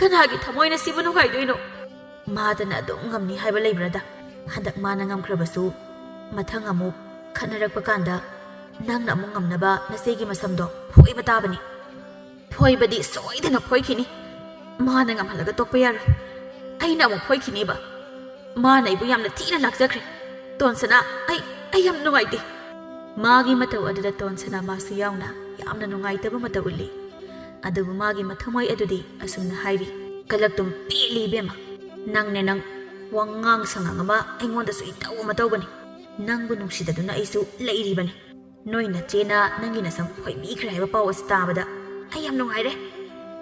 ꯀꯅꯥꯒꯤ ꯊꯃꯣꯏꯅ ꯁꯤꯕꯨ ꯅꯨꯡꯉꯥꯏꯗꯣꯏꯅꯣ ꯃꯥꯗꯅ ꯑꯗꯨꯝ ꯉꯝꯅꯤ ꯍꯥꯏꯕ ꯂꯩꯕ꯭ꯔꯗ ꯍꯟꯗꯛ ꯃꯥꯅ ꯉꯝꯈ꯭ꯔꯕꯁꯨ ꯃꯊꯪ ꯑꯃꯨꯛ ꯈꯠꯅꯔꯛꯄ ꯀꯥꯟꯗ ꯅꯪꯅ ꯑꯃꯨꯛ ꯉꯝꯅꯕ ꯅꯆꯦꯒꯤ ꯃꯁꯝꯗꯣ ꯐꯣꯏꯕ ꯇꯥꯕꯅꯤ ꯐꯣꯏꯕꯗꯤ ꯁꯣꯏꯗꯅ ꯐꯣꯏꯈꯤꯅꯤ ꯃꯥꯅ ꯉꯝꯍꯜꯂꯒ ꯇꯣꯛꯄ ꯌꯥꯔꯣꯏ ꯑꯩꯅ ꯑꯃꯨꯛ ꯐꯣꯏꯈꯤꯅꯤꯕ ꯃꯥꯅ ꯑꯩꯕꯨ ꯌꯥꯝꯅ ꯊꯤꯅ ꯂꯥꯛꯆꯈ꯭ꯔꯦ ꯇꯣꯟꯁꯅꯥ ꯑꯩ ꯌꯥꯝ ꯅꯨꯡꯉꯥꯏꯇꯦ ꯃꯥꯒꯤ ꯃꯇꯧ ꯑꯗꯨꯗ ꯇꯣꯟꯁꯅꯥ ꯃꯥꯁꯨ ꯌꯥꯎꯅ ꯌꯥꯝꯅ ꯅꯨꯡꯉꯥꯏꯇꯕ ꯃꯇꯧ ꯎꯠꯂꯤ ꯑꯗꯨꯕꯨ ꯃꯥꯒꯤ ꯃꯊꯃꯣꯏ ꯑꯗꯨꯗꯤ ꯑꯁꯨꯝꯅ ꯍꯥꯏꯔꯤ ꯀꯂꯛꯇꯨꯝ ꯄꯦꯜꯂꯤ ꯏꯕꯦꯝꯃ ꯅꯪ ꯋꯥꯉꯥꯡ ꯁꯉꯥꯡ ꯑꯃ ꯑꯩꯉꯣꯟꯗꯁꯨ ꯏꯇꯧ ꯑꯃ ꯇꯧꯕꯅꯤ ꯅꯪꯕꯨ ꯅꯨꯡꯁꯤꯗꯗꯨꯅ ꯑꯩꯁꯨ ꯂꯩꯔꯤꯕꯅꯤ ꯅꯣꯏ ꯅꯆꯦꯅ ꯅꯪꯒꯤ ꯅꯁꯝ ꯐꯣꯏꯕꯤꯈ꯭ꯔꯦ ꯍꯥꯏꯕ ꯄꯥꯎ ꯑꯁꯤ ꯇꯥꯕꯗ ꯑꯩ ꯌꯥꯝ ꯅꯨꯡꯉꯥꯏꯔꯦ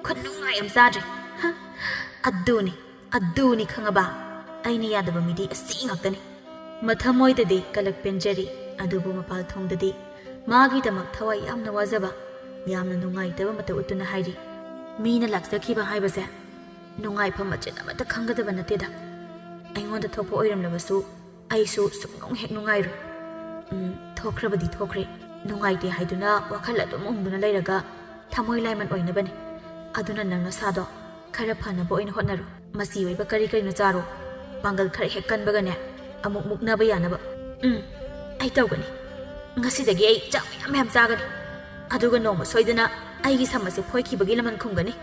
ꯈꯨꯅꯨꯡꯉꯥꯏ ꯌꯥꯝ ꯆꯥꯗ꯭ꯔꯦ ꯑꯗꯨꯅꯤ ꯈꯪꯉꯕ ꯑꯩꯅ ꯌꯥꯗꯕ ꯃꯤꯗꯤ ꯑꯁꯤ ꯉꯥꯛꯇꯅꯤ ꯃꯊꯃꯣꯏꯗꯗꯤ ꯀꯂꯛ ꯄꯦꯟꯖꯔꯤ ꯑꯗꯨꯕꯨ ꯃꯄꯥꯜ ꯊꯣꯡꯗꯗꯤ ꯃꯥꯒꯤꯗꯃꯛ ꯊꯋꯥꯏ ꯌꯥꯝꯅ ꯋꯥꯖꯕ ꯌꯥꯝꯅ ꯅꯨꯡꯉꯥꯏꯇꯕ ꯃꯇꯧ ꯎꯠꯇꯨꯅ ꯍꯥꯏꯔꯤ ꯃꯤꯅ ꯂꯥꯛꯆꯈꯤꯕ ꯍꯥꯏꯕꯁꯦ ꯅꯨꯡꯉꯥꯏꯐꯝ ꯃꯆꯦꯠ ꯑꯃꯠꯇ ꯈꯪꯒꯗꯕ ꯅꯠꯇꯦꯗ ꯑꯩꯉꯣꯟꯗ ꯊꯣꯛꯄ ꯑꯣꯏꯔꯝꯂꯕꯁꯨ ꯑꯩꯁꯨ ꯁꯨꯡꯅꯨꯡ ꯍꯦꯛ ꯅꯨꯡꯉꯥꯏꯔꯣꯏ ꯊꯣꯛꯈ꯭ꯔꯕꯗꯤ ꯊꯣꯛꯈ꯭ꯔꯦ ꯅꯨꯡꯉꯥꯏꯇꯦ ꯍꯥꯏꯗꯨꯅ ꯋꯥꯈꯜ ꯑꯗꯨꯝ ꯎꯪꯗꯨꯅ ꯂꯩꯔꯒ ꯊꯃꯣꯏ ꯂꯥꯏꯃꯟ ꯑꯣꯏꯅꯕꯅꯤ ꯑꯗꯨꯅ ꯅꯪ ꯅꯁꯥꯗꯣ ꯈꯔ ꯐꯅꯕ ꯑꯣꯏꯅ ꯍꯣꯠꯅꯔꯣ ꯃꯆꯤ ꯑꯣꯏꯕ ꯀꯔꯤꯅꯣ ꯆꯥꯔꯣ ꯄꯥꯡꯒꯜ ꯈꯔ ꯍꯦꯛ ꯀꯟꯕꯒꯅꯦ ꯑꯃꯨꯛ ꯃꯨꯛꯅꯕ ꯌꯥꯅꯕ ꯑꯩ ꯇꯧꯒꯅꯤ ꯉꯁꯤꯗꯒꯤ ꯑꯩ ꯆꯥꯛ ꯃꯌꯥꯝ ꯆꯥꯒꯅꯤ ꯑꯗꯨꯒ ꯅꯣꯡꯃ ꯁꯣꯏꯗꯅ ꯑꯩꯒꯤ ꯁꯝ ꯑꯁꯦ ꯐꯣꯏꯈꯤꯕꯒꯤ ꯂꯃꯟ ꯈꯨꯝꯒꯅꯤ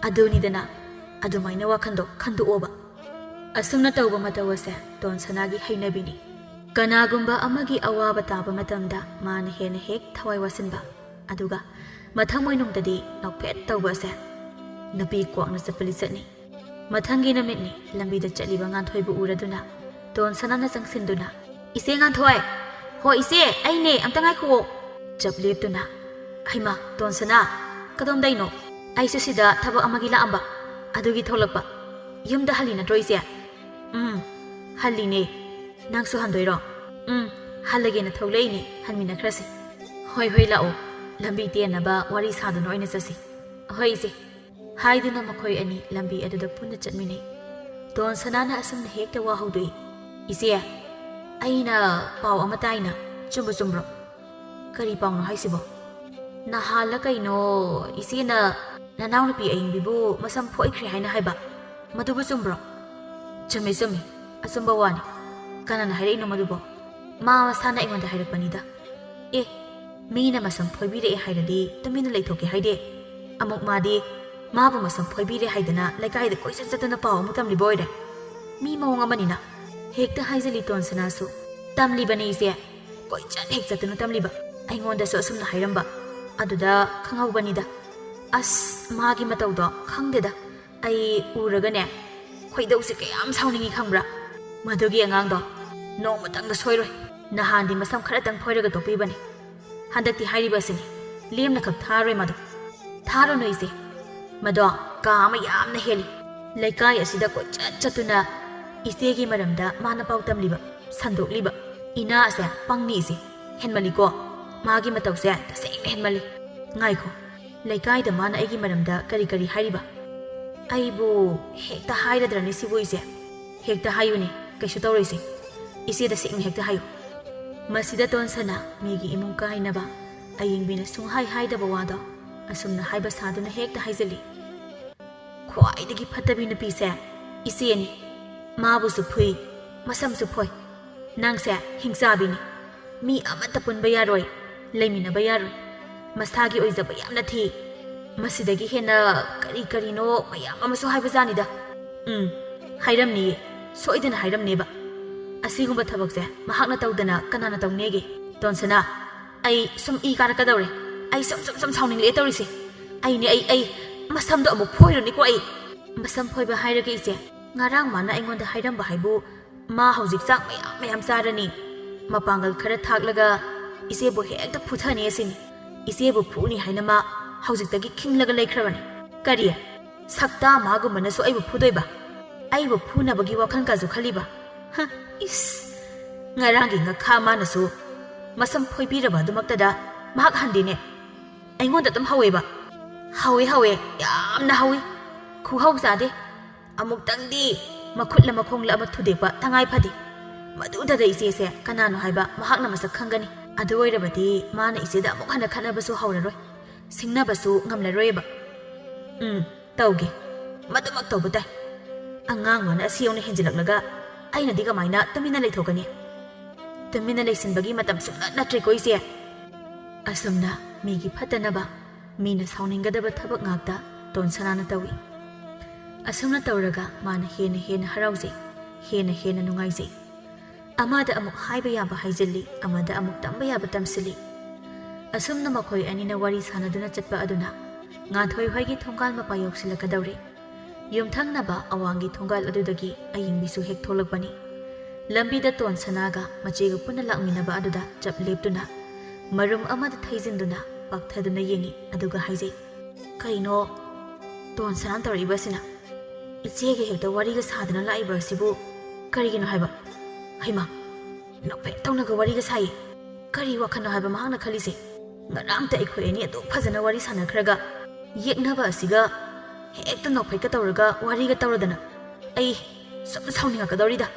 ꯑꯗꯨꯅꯤꯗꯅ ꯑꯗꯨꯃꯥꯏꯅ ꯋꯥꯈꯟꯗꯣ ꯈꯟꯗꯣꯛꯑꯣꯕ ꯑꯁꯨꯝꯅ ꯇꯧꯕ ꯃꯇꯧ ꯑꯁꯦ ꯇꯣꯟꯁꯅꯥꯒꯤ ꯍꯩꯅꯕꯤꯅꯤ ꯀꯅꯥꯒꯨꯝꯕ ꯑꯃꯒꯤ ꯑꯋꯥꯕ ꯇꯥꯕ ꯃꯇꯝꯗ ꯃꯥꯅ ꯍꯦꯟꯅ ꯍꯦꯛ ꯊꯋꯥꯏ ꯋꯥꯁꯤꯟꯕ ꯑꯗꯨꯒ ꯃꯊꯃꯣꯏꯅꯨꯡꯗꯗꯤ ꯅꯣꯛꯐꯦꯠ ꯇꯧꯕ ꯑꯁꯦ ꯅꯨꯄꯤ ꯀ꯭ꯋꯥꯛꯅ ꯆꯠꯄ ꯂꯤꯆꯠꯅꯤ ꯃꯊꯪꯒꯤ ꯅꯨꯃꯤꯠꯅꯤ ꯂꯝꯕꯤꯗ ꯆꯠꯂꯤꯕ ꯉꯥꯟꯊꯣꯏꯕꯨ ꯎꯔꯗꯨꯅ ꯇꯣꯟꯁꯅꯥꯅ ꯆꯪꯁꯤꯟꯗꯨꯅ ꯏꯆꯦ ꯉꯥꯟꯊꯣꯏ ꯍꯣꯏ ꯏꯆꯦ ꯑꯩꯅꯦ ꯑꯝꯇ ꯉꯥꯏꯈꯨꯑꯣ ꯆꯞ ꯂꯦꯞꯇꯨꯅ ꯍꯩꯃꯥ ꯇꯣꯟꯁꯅꯥ ꯀꯗꯣꯝꯗꯩꯅꯣ ꯑꯩꯁꯨ ꯁꯤꯗ ꯊꯕꯛ ꯑꯃꯒꯤ ꯂꯥꯛꯑꯝꯕ ꯑꯗꯨꯒꯤ ꯊꯣꯛꯂꯛꯄ ꯌꯨꯝꯗ ꯍꯜꯂꯤ ꯅꯠꯇ꯭ꯔꯣ ꯏꯆꯦ ꯍꯜꯂꯤꯅꯦ ꯅꯪꯁꯨ ꯍꯟꯗꯣꯏꯔꯣ ꯍꯜꯂꯒꯦꯅ ꯊꯣꯛꯂꯛꯏꯅꯦ ꯍꯟꯃꯤꯟꯅꯈ꯭ꯔꯁꯤ ꯍꯣꯏ ꯂꯥꯛꯑꯣ ꯂꯝꯕꯤ ꯇꯦꯟꯅꯕ ꯋꯥꯔꯤ ꯁꯥꯗꯨꯅ ꯑꯣꯏꯅ ꯆꯠꯁꯤ ꯍꯣꯏ ꯏꯆꯦ ꯍꯥꯏꯗꯨꯅ ꯃꯈꯣꯏ ꯑꯅꯤ ꯂꯝꯕꯤ ꯑꯗꯨꯗ ꯄꯨꯟꯅ ꯆꯠꯃꯤꯟꯅꯩ ꯇꯣꯟꯁꯅꯥꯅ ꯑꯁꯨꯝꯅ ꯍꯦꯛꯇ ꯋꯥ ꯍꯧꯗꯣꯛꯏ ꯏꯆꯦ ꯑꯩꯅ ꯄꯥꯎ ꯑꯃ ꯇꯥꯏꯅ ꯆꯨꯝꯕ꯭ꯔꯣ ꯀꯔꯤ ꯄꯥꯎꯅꯣ ꯍꯥꯏꯁꯤꯕꯣ ꯅꯍꯥꯟꯂ ꯀꯩꯅꯣ ꯏꯆꯦꯅ ꯅꯅꯥꯎꯅꯨꯄꯤ ꯑꯌꯤꯡꯕꯤꯕꯨ ꯃꯁꯝ ꯐꯣꯏꯈ꯭ꯔꯦ ꯍꯥꯏꯅ ꯍꯥꯏꯕ ꯃꯗꯨꯕꯨ ꯆꯨꯝꯕ꯭ꯔꯣ ꯆꯨꯝꯃꯤ ꯑꯆꯨꯝꯕ ꯋꯥꯅꯤ ꯀꯅꯥꯅ ꯍꯥꯏꯔꯛꯏꯅꯣ ꯃꯗꯨꯕꯣ ꯃꯥ ꯃꯁꯥꯅ ꯑꯩꯉꯣꯟꯗ ꯍꯥꯏꯔꯛꯄꯅꯤꯗ ꯃꯤꯅ ꯃꯁꯝ ꯐꯣꯏꯕꯤꯔꯛꯑꯦ ꯍꯥꯏꯔꯗꯤ ꯇꯨꯃꯤꯟꯅ ꯂꯩꯊꯣꯛꯀꯦ ꯍꯥꯏꯗꯦ ꯑꯃꯨꯛ ꯃꯥꯗꯤ ꯃꯥꯕꯨ ꯃꯁꯝ ꯐꯣꯏꯕꯤꯔꯦ ꯍꯥꯏꯗꯅ ꯂꯩꯀꯥꯏꯗ ꯀꯣꯏꯆꯠ ꯆꯠꯇꯅ ꯄꯥꯎ ꯑꯃꯨꯛ ꯇꯝꯂꯤꯕ ꯑꯣꯏꯔꯦ ꯃꯤ ꯃꯑꯣꯡ ꯑꯃꯅꯤꯅ ꯍꯦꯛꯇ ꯍꯥꯏꯖꯜꯂꯤ ꯇꯣꯟꯁꯅꯥꯁꯨ ꯇꯝꯂꯤꯕꯅꯤ ꯏꯆꯦ ꯀꯣꯏꯆꯠ ꯍꯦꯛ ꯆꯠꯇꯨꯅ ꯇꯝꯂꯤꯕ ꯑꯩꯉꯣꯟꯗꯁꯨ ꯑꯁꯨꯝꯅ ꯍꯥꯏꯔꯝꯕ ꯑꯗꯨꯗ ꯈꯪꯍꯧꯕꯅꯤꯗ ꯑꯁ ꯃꯥꯒꯤ ꯃꯇꯧꯗꯣ ꯈꯪꯗꯦꯗ ꯑꯩ ꯎꯔꯒꯅꯦ ꯈꯣꯏꯗꯧꯁꯦ ꯀꯌꯥꯝ ꯁꯥꯎꯅꯤꯡꯉꯤ ꯈꯪꯕ꯭ꯔꯥ ꯃꯗꯨꯒꯤ ꯑꯉꯥꯡꯗꯣ ꯅꯣꯡꯃꯇꯪꯗ ꯁꯣꯏꯔꯣꯏ ꯅꯍꯥꯟꯗꯤ ꯃꯁꯝ ꯈꯔꯇꯪ ꯐꯣꯏꯔꯒ ꯇꯣꯛꯄꯤꯕꯅꯤ ꯍꯟꯗꯛꯇꯤ ꯍꯥꯏꯔꯤꯕꯁꯤꯅꯤ ꯂꯦꯝꯅ ꯈꯛ ꯊꯥꯔꯣꯏ ꯃꯗꯣ ꯊꯥꯔꯨꯅꯨ ꯏꯆꯦ ꯃꯗꯣ ꯀꯥ ꯑꯃ ꯌꯥꯝꯅ ꯍꯦꯜꯂꯤ ꯂꯩꯀꯥꯏ ꯑꯁꯤꯗ ꯀꯣꯏꯆꯠ ꯆꯠꯇꯨꯅ ꯏꯆꯦꯒꯤ ꯃꯔꯝꯗ ꯃꯥꯅ ꯄꯥꯎ ꯇꯝꯂꯤꯕ ꯁꯟꯗꯣꯛꯂꯤꯕ ꯏꯅꯥ ꯑꯁꯦ ꯄꯪꯅꯤ ꯏꯆꯦ ꯍꯦꯟꯃꯜꯂꯤꯀꯣ ꯃꯥꯒꯤ ꯃꯇꯧꯁꯦ ꯇꯁꯦꯡꯅ ꯍꯦꯟꯃꯜꯂꯤ ꯉꯥꯏꯈꯣ ꯂꯩꯀꯥꯏꯗ ꯃꯥꯅ ꯑꯩꯒꯤ ꯃꯔꯝꯗ ꯀꯔꯤ ꯀꯔꯤ ꯍꯥꯏꯔꯤꯕ ꯑꯩꯕꯨ ꯍꯦꯛꯇ ꯍꯥꯏꯔꯗ꯭ꯔꯅꯤ ꯁꯤꯕꯨ ꯏꯆꯦ ꯍꯦꯛꯇ ꯍꯥꯏꯌꯨꯅꯦ ꯀꯩꯁꯨ ꯇꯧꯔꯣꯏꯁꯦ ꯏꯆꯦꯗ ꯁꯦꯡꯅ ꯍꯦꯛꯇ ꯍꯥꯏꯌꯨ ꯃꯁꯤꯗ ꯇꯣꯟꯁꯅ ꯃꯤꯒꯤ ꯏꯃꯨꯡ ꯀꯥꯏꯅꯕ ꯑꯌꯤꯡꯕꯤꯅ ꯁꯨꯡꯍꯥꯏ ꯍꯥꯏꯗꯕ ꯋꯥꯗꯣ ꯑꯁꯨꯝꯅ ꯍꯥꯏꯕ ꯁꯥꯗꯨꯅ ꯍꯦꯛꯇ ꯍꯥꯏꯖꯜꯂꯤ ꯈ꯭ꯋꯥꯏꯗꯒꯤ ꯐꯠꯇꯕꯤ ꯅꯨꯄꯤꯁꯦ ꯏꯆꯦꯅꯤ ꯃꯥꯕꯨꯁꯨ ꯐꯨꯏ ꯃꯁꯝꯁꯨ ꯐꯣꯏ ꯅꯪꯁꯦ ꯍꯤꯡꯆꯥꯕꯤꯅꯤ ꯃꯤ ꯑꯃꯠꯇ ꯄꯨꯟꯕ ꯌꯥꯔꯣꯏ ꯂꯩꯃꯤꯟꯅꯕ ꯌꯥꯔꯣꯏ ꯃꯁꯥꯒꯤ ꯑꯣꯏꯖꯕ ꯌꯥꯝꯅ ꯊꯤ ꯃꯁꯤꯗꯒꯤ ꯍꯦꯟꯅ ꯀꯔꯤ ꯀꯔꯤꯅꯣ ꯃꯌꯥꯝ ꯑꯃꯁꯨ ꯍꯥꯏꯕꯖꯥꯅꯤꯗ ꯍꯥꯏꯔꯝꯅꯤꯌꯦ ꯁꯣꯏꯗꯅ ꯍꯥꯏꯔꯝꯅꯦꯕ ꯑꯁꯤꯒꯨꯝꯕ ꯊꯕꯛꯁꯦ ꯃꯍꯥꯛꯅ ꯇꯧꯗꯅ ꯀꯅꯥꯅ ꯇꯧꯅꯦꯒꯦ ꯇꯣꯟꯁꯅꯥ ꯑꯩ ꯁꯨꯝ ꯏ ꯀꯥꯔꯛꯀꯗꯧꯔꯦ ꯑꯩ ꯁꯨꯝ ꯁꯥꯎꯅꯤꯡꯂꯛꯑꯦ ꯇꯧꯔꯤꯁꯦ ꯑꯩ ꯃꯁꯝꯗꯣ ꯑꯃꯨꯛ ꯐꯣꯏꯔꯨꯅꯤꯀꯣ ꯑꯩ ꯃꯁꯝ ꯐꯣꯏꯕ ꯍꯥꯏꯔꯒ ꯏꯆꯦ ꯉꯔꯥꯡ ꯃꯥꯅ ꯑꯩꯉꯣꯟꯗ ꯍꯥꯏꯔꯝꯕ ꯍꯥꯏꯕꯨ ꯃꯥ ꯍꯧꯖꯤꯛ ꯆꯥꯛ ꯃꯌꯥꯝ ꯆꯥꯔꯅꯤ ꯃꯄꯥꯡꯒꯜ ꯈꯔ ꯊꯥꯛꯂꯒ ꯏꯆꯦꯕꯨ ꯍꯦꯛꯇ ꯐꯨꯊꯅꯤ ꯑꯁꯤꯅꯤ ꯏꯆꯦꯕꯨ ꯐꯨꯅꯤ ꯍꯥꯏꯅ ꯃꯥ ꯍꯧꯖꯤꯛꯇꯒꯤ ꯈꯤꯡꯂꯒ ꯂꯩꯈ꯭ꯔꯕꯅꯤ ꯀꯔꯤ ꯁꯛꯇꯥ ꯃꯥꯒꯨꯝꯕꯅꯁꯨ ꯑꯩꯕꯨ ꯐꯨꯗꯣꯏꯕ ꯑꯩꯕꯨ ꯐꯨꯅꯕꯒꯤ ꯋꯥꯈꯜ ꯀꯥꯁꯨ ꯈꯜꯂꯤꯕ ꯏꯁ ꯉꯔꯥꯡꯒꯤ ꯉꯈꯥ ꯃꯥꯅꯁꯨ ꯃꯁꯝ ꯐꯣꯏꯕꯤꯔꯕ ꯑꯗꯨꯃꯛꯇꯗ ꯃꯍꯥꯛ ꯍꯟꯗꯦꯅꯦ ꯑꯩꯉꯣꯟꯗ ꯑꯗꯨꯝ ꯍꯧꯋꯦꯕ ꯍꯧꯋꯦ ꯌꯥꯝꯅ ꯍꯧꯋꯤ ꯈꯨꯍꯧ ꯆꯥꯗꯦ ꯑꯃꯨꯛꯇꯪꯗꯤ ꯃꯈꯨꯠꯂ ꯃꯈꯣꯡꯂ ꯑꯃ ꯊꯨꯗꯦꯛꯄ ꯇꯉꯥꯏ ꯐꯗꯦ ꯃꯗꯨꯗ ꯏꯆꯦꯁꯦ ꯀꯅꯥꯅꯣ ꯍꯥꯏꯕ ꯃꯍꯥꯛꯅ ꯃꯁꯛ ꯈꯪꯒꯅꯤ ꯑꯗꯨ ꯑꯣꯏꯔꯕꯗꯤ ꯃꯥꯅ ꯏꯆꯦꯗ ꯑꯃꯨꯛ ꯍꯟꯅ ꯈꯠꯅꯕꯁꯨ ꯍꯧꯔꯔꯣই ꯁꯤꯡꯅꯕꯁꯨ ꯉꯝꯂꯔꯣꯏꯕ ꯇꯧꯒꯦ ꯃꯗꯨꯃꯛ ꯇꯧꯕ ꯇꯥꯏ ꯑꯉꯥꯡ ꯃꯥꯅ ꯑꯁꯤ ꯌꯧꯅ ꯍꯦꯟꯖꯤꯜꯂꯛꯂꯒ ꯑꯩꯅꯗꯤ ꯀꯃꯥꯏꯅ ꯇꯨꯃꯤꯟꯅ ꯂꯩꯊꯣꯛꯀꯅꯤ ꯇꯨꯃꯤꯟꯅ ꯂꯩꯁꯤꯟꯕꯒꯤ ꯃꯇꯝ ꯁꯨꯡꯅꯠ ꯅꯠꯇ꯭ꯔꯦꯀꯣ ꯏꯆꯦ ꯑꯁꯨꯝꯅ ꯃꯤꯒꯤ ꯐꯠꯇꯅꯕ ꯃꯤꯅ ꯁꯥꯎꯅꯤꯡꯒꯗꯕ ꯊꯕꯛ ꯉꯥꯛꯇ ꯇꯣꯟꯁꯅꯥꯅ ꯇꯧꯏ ꯑꯁꯨꯝꯅ ꯇꯧꯔꯒ ꯃꯥꯅ ꯍꯦꯟꯅ ꯍꯔꯥꯎꯖꯩ ꯍꯦꯟꯅ ꯅꯨꯡꯉꯥꯏꯖꯩ ꯑꯃꯗ ꯑꯃꯨꯛ ꯍꯥꯏꯕ ꯌꯥꯕ ꯍꯥꯏꯖꯤꯜꯂꯤ ꯑꯃꯗ ꯑꯃꯨꯛ ꯇꯝꯕ ꯌꯥꯕ ꯇꯝꯁꯤꯜꯂꯤ ꯑꯁꯨꯝꯅ ꯃꯈꯣꯏ ꯑꯅꯤꯅ ꯋꯥꯔꯤ ꯁꯥꯟꯅꯗꯨꯅ ꯆꯠꯄ ꯑꯗꯨꯅ ꯉꯥꯟꯊꯣꯏ ꯍꯣꯏꯒꯤ ꯊꯣꯡꯒꯥꯜ ꯃꯄꯥ ꯌꯧꯁꯤꯜꯂꯛꯀꯗꯧꯔꯦ ꯌꯨꯝꯊꯪꯅꯕ ꯑꯋꯥꯡꯒꯤ ꯊꯣꯡꯒꯥꯜ ꯑꯗꯨꯗꯒꯤ ꯑꯌꯤꯡꯕꯤꯁꯨ ꯍꯦꯛ ꯊꯣꯛꯂꯛꯄꯅꯤ ꯂꯝꯕꯤꯗ ꯇꯣꯟꯁꯅꯥꯒ ꯃꯆꯦꯒ ꯄꯨꯟꯅ ꯂꯥꯛꯃꯤꯟꯅꯕ ꯑꯗꯨꯗ ꯆꯞ ꯂꯦꯞꯇꯨꯅ ꯃꯔꯨꯝ ꯑꯃꯗ ꯊꯩꯖꯤꯟꯗꯨꯅ ꯄꯥꯛꯊꯗꯨꯅ ꯌꯦꯡꯉꯤ ꯑꯗꯨꯒ ꯍꯥꯏꯖꯩ ꯀꯩꯅꯣ ꯇꯣꯟꯁꯅꯥ ꯇꯧꯔꯛꯏꯕꯁꯤꯅ ꯏꯆꯦꯒ ꯍꯦꯛꯇ ꯋꯥꯔꯤꯒ ꯁꯥꯗꯅ ꯂꯥꯛꯏꯕ ꯑꯁꯤꯕꯨ ꯀꯔꯤꯒꯤꯅꯣ ꯍꯥꯏꯕ ꯍꯩꯃꯥ ꯅꯣꯛꯐꯦꯠ ꯇꯧꯅꯒ ꯋꯥꯔꯤꯒ ꯁꯥꯏꯌꯦ ꯀꯔꯤ ꯋꯥꯈꯜꯅꯣ ꯍꯥꯏꯕ ꯃꯍꯥꯛꯅ ꯈꯜꯂꯤꯁꯦ ꯉꯔꯥꯡꯇ ꯑꯩꯈꯣꯏ ꯑꯅꯤ ꯑꯗꯨꯛ ꯐꯖꯅ ꯋꯥꯔꯤ ꯁꯥꯟꯅꯈ꯭ꯔꯒ ꯌꯦꯛꯅꯕ ꯑꯁꯤꯒ ꯍꯦꯛꯇ ꯅꯣꯛꯐꯦꯠꯀ ꯇꯧꯔꯒ ꯋꯥꯔꯤꯒ ꯇꯧꯔꯗꯅ ꯑꯩ ꯁꯨꯝ ꯁꯥꯎꯅꯤꯡꯉꯛꯀꯗꯧꯔꯤꯗ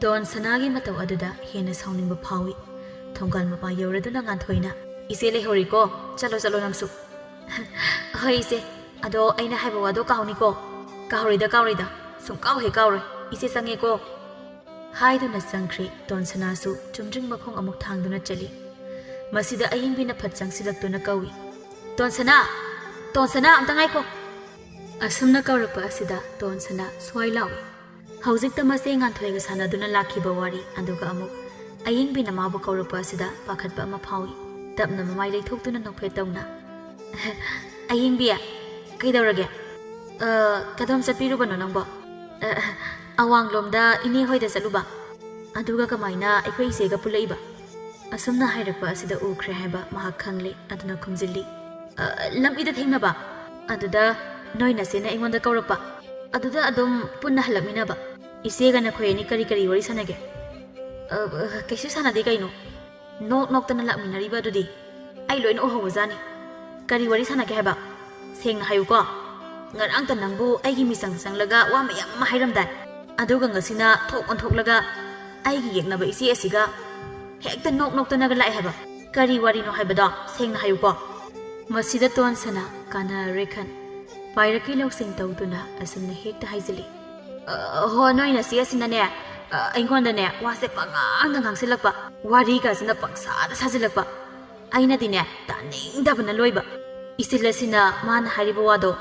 ꯇꯣꯟꯁꯅꯥꯒꯤ ꯃꯇꯧ ꯑꯗꯨꯗ ꯍꯦꯟꯅ ꯁꯥꯎꯅꯤꯡꯕ ꯐꯥꯎꯏ ꯊꯣꯡꯒꯥꯜ ꯃꯄꯥ ꯌꯧꯔꯗꯨꯅ ꯉꯥꯟꯊꯣꯏꯅ ꯏꯆꯦ ꯂꯩꯍꯧꯔꯤꯀꯣ ꯆꯠꯂꯣ ꯅꯪꯁꯨ ꯍꯣꯏ ꯏꯆꯦ ꯑꯗꯣ ꯑꯩꯅ ꯍꯥꯏꯕ ꯋꯥꯗꯣ ꯀꯥꯎꯅꯤꯀꯣ ꯀꯥꯎꯔꯣꯏꯗ ꯁꯨꯡꯀꯥꯎ ꯍꯦꯛ ꯀꯥꯎꯔꯣꯏ ꯏꯆꯦ ꯆꯪꯉꯦꯀꯣ ꯍꯥꯏꯗꯨꯅ ꯆꯪꯈ꯭ꯔꯤ ꯇꯣꯟꯁꯅꯥꯁꯨ ꯆꯨꯝꯗ꯭ꯔꯤꯡ ꯃꯈꯣꯡ ꯑꯃꯨꯛ ꯊꯥꯡꯗꯨꯅ ꯆꯠꯂꯤ ꯃꯁꯤꯗ ꯑꯌꯤꯡꯕꯤꯅ ꯐꯠ ꯆꯪꯁꯤꯜꯂꯛꯇꯨꯅ ꯀꯧꯏ ꯇꯣꯟꯁꯅꯥ ꯑꯝꯇ ꯉꯥꯏꯈꯣ ꯑꯁꯨꯝꯅ ꯀꯧꯔꯛꯄ ꯑꯁꯤꯗ ꯇꯣꯟꯁꯅꯥ ꯁ꯭ꯋꯥꯏ ꯂꯥꯎꯏ ꯍꯧꯖꯤꯛꯇ ꯃꯆꯦ ꯉꯥꯟꯊꯣꯏꯒ ꯁꯥꯟꯅꯗꯨꯅ ꯂꯥꯛꯈꯤꯕ ꯋꯥꯔꯤ ꯑꯗꯨꯒ ꯑꯃꯨꯛ ꯑꯌꯤꯡꯕꯤꯅ ꯃꯥꯕꯨ ꯀꯧꯔꯛꯄ ꯑꯁꯤꯗ ꯄꯥꯈꯠꯄ ꯑꯃ ꯐꯥꯎꯏ ꯇꯞꯅ ꯃꯃꯥꯏ ꯂꯩꯊꯣꯛꯇꯨꯅ ꯅꯣꯛꯐꯦꯠ ꯇꯧꯅ ꯑꯌꯤꯡꯕꯤ ꯀꯩꯗꯧꯔꯒꯦ ꯀꯗꯣꯝ ꯆꯠꯄꯤꯔꯨꯕꯅꯣ ꯅꯪꯕꯣ ꯑꯋꯥꯡꯂꯣꯝꯗ ꯏꯅꯦ ꯍꯣꯏꯗ ꯆꯠꯂꯨꯕ ꯑꯗꯨꯒ ꯀꯃꯥꯏꯅ ꯑꯩꯈꯣꯏ ꯏꯆꯦꯒ ꯄꯨꯜꯂꯛꯏꯕ ꯑꯁꯨꯝꯅ ꯍꯥꯏꯔꯛꯄ ꯑꯁꯤꯗ ꯎꯈ꯭ꯔꯦ ꯍꯥꯏꯕ ꯃꯍꯥꯛ ꯈꯪꯂꯦ ꯑꯗꯨꯅ ꯈꯨꯝꯖꯤꯜꯂꯤ ꯂꯝꯕꯤꯗ ꯊꯦꯡꯅꯕ ꯑꯗꯨꯗ ꯅꯣꯏ ꯅꯆꯦꯅ ꯑꯩꯉꯣꯟꯗ ꯀꯧꯔꯛꯄ ꯑꯗꯨꯗ ꯑꯗꯨꯝ ꯄꯨꯟꯅ ꯍꯜꯂꯛꯃꯤꯟꯅꯕ ꯏꯆꯦꯒ ꯅꯈꯣꯏ ꯑꯅꯤ ꯀꯔꯤ ꯋꯥꯔꯤ ꯁꯥꯟꯅꯒꯦ ꯀꯩꯁꯨ ꯁꯥꯟꯅꯗꯦ ꯀꯩꯅꯣ ꯅꯣꯛꯇꯅ ꯂꯥꯛꯃꯤꯟꯅꯔꯤꯕ ꯑꯗꯨꯗꯤ ꯑꯩ ꯂꯣꯏꯅ ꯎꯍꯧꯕꯖꯥꯅꯤ ꯀꯔꯤ ꯋꯥꯔꯤ ꯁꯥꯟꯅꯒꯦ ꯍꯥꯏꯕ ꯁꯦꯡꯅ ꯍꯥꯏꯌꯨꯀꯣ ꯉꯔꯥꯡꯇ ꯅꯪꯕꯨ ꯑꯩꯒꯤ ꯃꯤꯆꯪ ꯆꯪꯂꯒ ꯋꯥ ꯃꯌꯥꯝ ꯑꯃ ꯍꯥꯏꯔꯝꯗꯥꯏ ꯑꯗꯨꯒ ꯉꯁꯤꯅ ꯊꯣꯛ ꯑꯣꯟꯊꯣꯛꯂꯒ ꯑꯩꯒꯤ ꯌꯦꯛꯅꯕ ꯏꯆꯦ ꯑꯁꯤꯒ ꯍꯦꯛꯇ ꯅꯣꯛꯇꯅꯒ ꯂꯥꯛꯑꯦ ꯍꯥꯏꯕ ꯀꯔꯤ ꯋꯥꯔꯤꯅꯣ ꯍꯥꯏꯕꯗꯣ ꯁꯦꯡꯅ ꯍꯥꯏꯌꯨꯀꯣ ꯃꯁꯤꯗ ꯇꯣꯟꯁꯅꯥ ꯀꯥꯟꯅꯔꯔꯣꯏ ꯈꯟ ꯄꯥꯏꯔꯛꯀꯤ ꯂꯧꯁꯤꯡ ꯇꯧꯗꯨꯅ ꯑꯁꯨꯝꯅ ꯍꯦꯛꯇ ꯍꯥꯏꯖꯤꯜꯂꯤ ꯍꯣ ꯅꯣꯏ ꯅꯆꯦ ꯑꯁꯤꯅꯅꯦ ꯑꯩꯉꯣꯟꯗꯅꯦ ꯋꯥꯁꯦ ꯄꯪꯉꯥꯡꯗ ꯉꯥꯡꯁꯤꯜꯂꯛꯄ ꯋꯥꯔꯤꯒꯁꯤꯅ ꯄꯪꯁꯥꯗ ꯁꯥꯖꯤꯜꯂꯛꯄ ꯑꯩꯅꯗꯤꯅꯦ ꯇꯥꯅꯤꯡꯗꯕꯅ ꯂꯣꯏꯕ ꯏꯆꯤꯜ ꯑꯁꯤꯅ ꯃꯥꯅ ꯍꯥꯏꯔꯤꯕ ꯋꯥꯗꯣ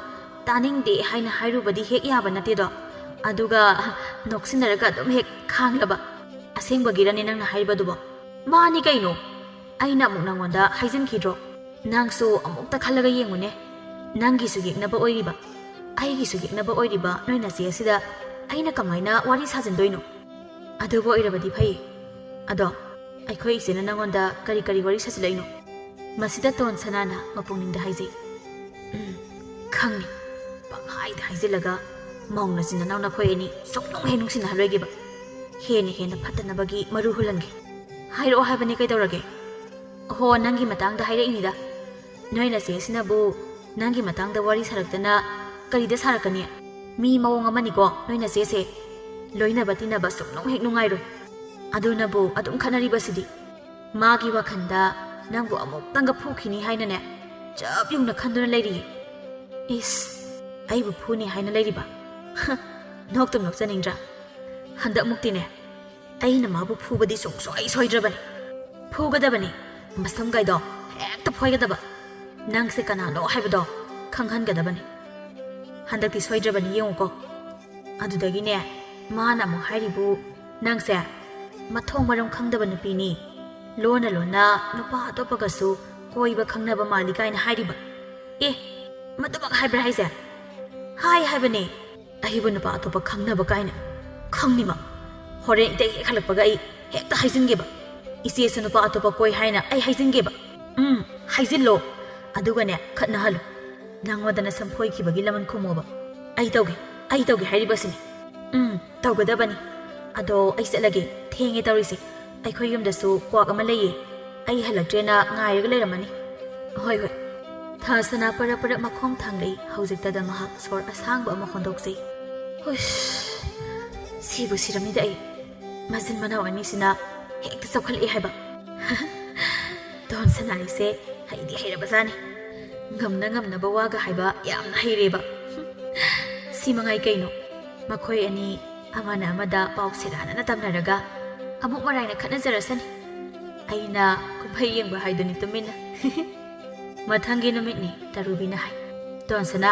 ꯇꯥꯅꯤꯡꯗꯦ ꯍꯥꯏꯅ ꯍꯥꯏꯔꯨꯕꯗꯤ ꯍꯦꯛ ꯌꯥꯕ ꯅꯠꯇꯦꯗꯣ ꯑꯗꯨꯒ ꯅꯣꯛꯁꯤꯟꯅꯔꯒ ꯑꯗꯨꯝ ꯍꯦꯛ ꯈꯥꯡꯂꯕ ꯑꯁꯦꯡꯕꯒꯤꯔꯅꯤ ꯅꯪꯅ ꯍꯥꯏꯔꯤꯕꯗꯨꯕꯣ ꯃꯥꯅꯤ ꯀꯩꯅꯣ ꯑꯩꯅ ꯑꯃꯨꯛ ꯅꯪꯉꯣꯟꯗ ꯍꯥꯏꯖꯤꯟꯈꯤꯗ꯭ꯔꯣ ꯅꯪꯁꯨ ꯑꯃꯨꯛꯇ ꯈꯜꯂꯒ ꯌꯦꯡꯉꯨꯅꯦ ꯅꯪꯒꯤꯁꯨ ꯌꯦꯛꯅꯕ ꯑꯣꯏꯔꯤꯕ ꯑꯩꯒꯤꯁꯨ ꯌꯦꯛꯅꯕ ꯑꯣꯏꯔꯤꯕ ꯅꯣꯏ ꯅꯆꯦ ꯑꯁꯤꯗ ꯑꯩꯅ ꯀꯃꯥꯏꯅ ꯋꯥꯔꯤ ꯁꯥꯖꯤꯟꯗꯣꯏꯅꯣ ꯑꯗꯨꯕꯨ ꯑꯣꯏꯔꯕꯗꯤ ꯐꯩ ꯑꯗꯣ ꯑꯩꯈꯣꯏ ꯏꯆꯦꯅ ꯅꯪꯉꯣꯟꯗ ꯀꯔꯤ ꯀꯔꯤ ꯋꯥꯔꯤ ꯁꯥꯖꯤꯜꯂꯛꯏꯅꯣ ꯃꯁꯤꯗ ꯇꯣꯟ ꯁꯅꯥꯅ ꯃꯄꯨꯡꯅꯤꯡꯗ ꯍꯥꯏꯖꯩ ꯈꯪꯅꯤ ꯄꯪꯍꯥꯏꯗ ꯍꯥꯏꯖꯤꯜꯂꯒ ꯃꯧꯅ ꯆꯤꯟꯅꯅꯥꯎ ꯅꯈꯣꯏ ꯑꯅꯤ ꯁꯨꯛꯅꯨꯡ ꯍꯦꯛ ꯅꯨꯡꯁꯤꯅꯍꯜꯂꯣꯏꯒꯦꯕ ꯍꯦꯟꯅ ꯐꯠꯇꯅꯕꯒꯤ ꯃꯔꯨ ꯍꯨꯜꯍꯟꯒꯦ ꯍꯥꯏꯔꯛꯑꯣ ꯍꯥꯏꯕꯅꯤ ꯀꯩꯗꯧꯔꯒꯦ ꯍꯣ ꯅꯪꯒꯤ ꯃꯇꯥꯡꯗ ꯍꯥꯏꯔꯛꯏꯅꯤꯗ ꯅꯣꯏ ꯅꯆꯦꯁꯤꯅꯕꯨ ꯅꯪꯒꯤ ꯃꯇꯥꯡꯗ ꯋꯥꯔꯤ ꯁꯥꯔꯛꯇꯅ ꯀꯔꯤꯗ ꯁꯥꯔꯛꯀꯅꯤ ꯃꯤ ꯃꯑꯣꯡ ꯑꯃꯅꯤꯀꯣ ꯅꯣꯏ ꯅꯆꯦꯁꯦ ꯂꯣꯏꯅꯕ ꯇꯤꯟꯅꯕ ꯁꯨꯛꯅꯨꯡ ꯍꯦꯛ ꯅꯨꯡꯉꯥꯏꯔꯣꯏ ꯑꯗꯨꯅꯕꯨ ꯑꯗꯨꯝ ꯈꯠꯅꯔꯤꯕꯁꯤꯗꯤ ꯃꯥꯒꯤ ꯋꯥꯈꯜꯗ ꯅꯪꯕꯨ ꯑꯃꯨꯛꯇꯪꯒ ꯐꯨꯈꯤꯅꯤ ꯍꯥꯏꯅꯅꯦ ꯆꯞ ꯌꯨꯡꯅ ꯈꯟꯗꯨꯅ ꯂꯩꯔꯤꯌꯦ ꯏꯁ ꯑꯩꯕꯨ ꯐꯨꯅꯤ ꯍꯥꯏꯅ ꯂꯩꯔꯤꯕ ꯅꯣꯛꯇꯨꯝ ꯅꯣꯛꯆꯅꯤꯡꯗ꯭ꯔꯥ ꯍꯟꯗꯛꯃꯨꯛꯇꯤꯅꯦ ꯑꯩꯅ ꯃꯥꯕꯨ ꯐꯨꯕꯗꯤ ꯁꯨꯡꯁꯣꯏ ꯁꯣꯏꯗ꯭ꯔꯕꯅꯤ ꯐꯨꯒꯗꯕꯅꯤ ꯃꯁꯝꯒꯥꯏꯗꯣ ꯍꯦꯛꯇ ꯐꯣꯏꯒꯗꯕ ꯅꯪꯁꯦ ꯀꯅꯥꯅꯣ ꯍꯥꯏꯕꯗꯣ ꯈꯪꯍꯟꯒꯗꯕꯅꯤ ꯍꯟꯗꯛꯇꯤ ꯁꯣꯏꯗ꯭ꯔꯕꯅꯤ ꯌꯦꯡꯉꯨꯀꯣ ꯑꯗꯨꯗꯒꯤꯅꯦ ꯃꯥꯅ ꯑꯃꯨꯛ ꯍꯥꯏꯔꯤꯕꯨ ꯅꯪꯁꯦ ꯃꯊꯣꯡ ꯃꯔꯝ ꯈꯪꯗꯕ ꯅꯨꯄꯤꯅꯤ ꯂꯣꯟꯅ ꯂꯣꯟꯅ ꯅꯨꯄꯥ ꯑꯇꯣꯞꯄꯒꯁꯨ ꯀꯣꯏꯕ ꯈꯪꯅꯕ ꯃꯥꯜꯂꯤ ꯀꯥꯏꯅ ꯍꯥꯏꯔꯤꯕ ꯑꯦ ꯃꯗꯨꯃꯛ ꯍꯥꯏꯕ꯭ꯔꯥ ꯍꯥꯏꯁꯦ ꯍꯥꯏꯕꯅꯦ ꯑꯩꯕꯨ ꯅꯨꯄꯥ ꯑꯇꯣꯞꯄ ꯈꯪꯅꯕ ꯀꯥꯏꯅ ꯈꯪꯅꯤꯃ ꯍꯣꯔꯦꯟ ꯏꯇꯩ ꯍꯦꯛ ꯍꯜꯂꯛꯄꯒ ꯑꯩ ꯍꯦꯛꯇ ꯍꯥꯏꯖꯤꯟꯒꯦꯕ ꯏꯆꯦꯁꯨ ꯅꯨꯄꯥ ꯑꯇꯣꯞꯄ ꯀꯣꯏ ꯍꯥꯏꯅ ꯑꯩ ꯍꯥꯏꯖꯤꯟꯒꯦꯕ ꯍꯥꯏꯖꯤꯜꯂꯣ ꯑꯗꯨꯒꯅꯦ ꯈꯠꯅꯍꯜꯂꯨ ꯅꯪꯉꯣꯟꯗꯅ ꯁꯝꯐꯣꯏꯈꯤꯕꯒꯤ ꯂꯃꯟ ꯈꯨꯝꯃꯣꯕ ꯑꯩ ꯇꯧꯒꯦ ꯍꯥꯏꯔꯤꯕꯁꯤꯅꯤ ꯇꯧꯒꯗꯕꯅꯤ ꯑꯗꯣ ꯑꯩ ꯆꯠꯂꯒꯦ ꯊꯦꯡꯉꯦ ꯇꯧꯔꯤꯁꯦ ꯑꯩꯈꯣꯏ ꯌꯨꯝꯗꯁꯨ ꯀ꯭ꯋꯥꯛ ꯑꯃ ꯂꯩꯌꯦ ꯑꯩ ꯍꯜꯂꯛꯇ꯭ꯔꯦꯅ ꯉꯥꯏꯔꯒ ꯂꯩꯔꯝꯃꯅꯤ ꯍꯣꯏ ꯊꯥ ꯁꯅꯥ ꯄꯔꯞ ꯃꯈꯣꯡ ꯊꯥꯡꯂꯛꯏ ꯍꯧꯖꯤꯛꯇꯗ ꯃꯍꯥꯛ ꯁꯣꯔ ꯑꯁꯥꯡꯕ ꯑꯃ ꯍꯣꯟꯗꯣꯛꯆꯩ ꯍꯨꯁ ꯁꯤꯕꯨ ꯁꯤꯔꯝꯅꯤꯗ ꯑꯩ ꯃꯆꯤꯟ ꯃꯅꯥꯎ ꯑꯅꯤꯁꯤꯅ ꯍꯦꯛꯇ ꯆꯥꯎꯈꯠꯂꯛꯏ ꯍꯥꯏꯕ ꯇꯣꯟ ꯁꯅꯥꯔꯤꯁꯦ ꯍꯩꯗꯤ ꯍꯩꯔꯕꯖꯥꯠꯅꯤ ꯉꯝꯅꯕ ꯋꯥꯒ ꯍꯥꯏꯕ ꯌꯥꯝꯅ ꯍꯩꯔꯦꯕ ꯁꯤ ꯃꯉꯥꯏ ꯀꯩꯅꯣ ꯃꯈꯣꯏ ꯑꯅꯤ ꯑꯃꯅ ꯑꯃꯗ ꯄꯥꯎ ꯁꯦꯔꯥꯟꯅꯅ ꯇꯝꯅꯔꯒ ꯑꯃꯨꯛ ꯃꯔꯥꯏꯅ ꯈꯠꯅꯖꯔꯁꯅꯤ ꯑꯩꯅ ꯀꯨꯝꯍꯩ ꯌꯦꯡꯕ ꯍꯥꯏꯗꯨꯅꯤ ꯇꯨꯃꯤꯟꯅ ꯃꯊꯪꯒꯤ ꯅꯨꯃꯤꯠꯅꯤ ꯇꯔꯨꯕꯤꯅ ꯍꯥꯏ ꯇꯣꯟꯁꯅꯥ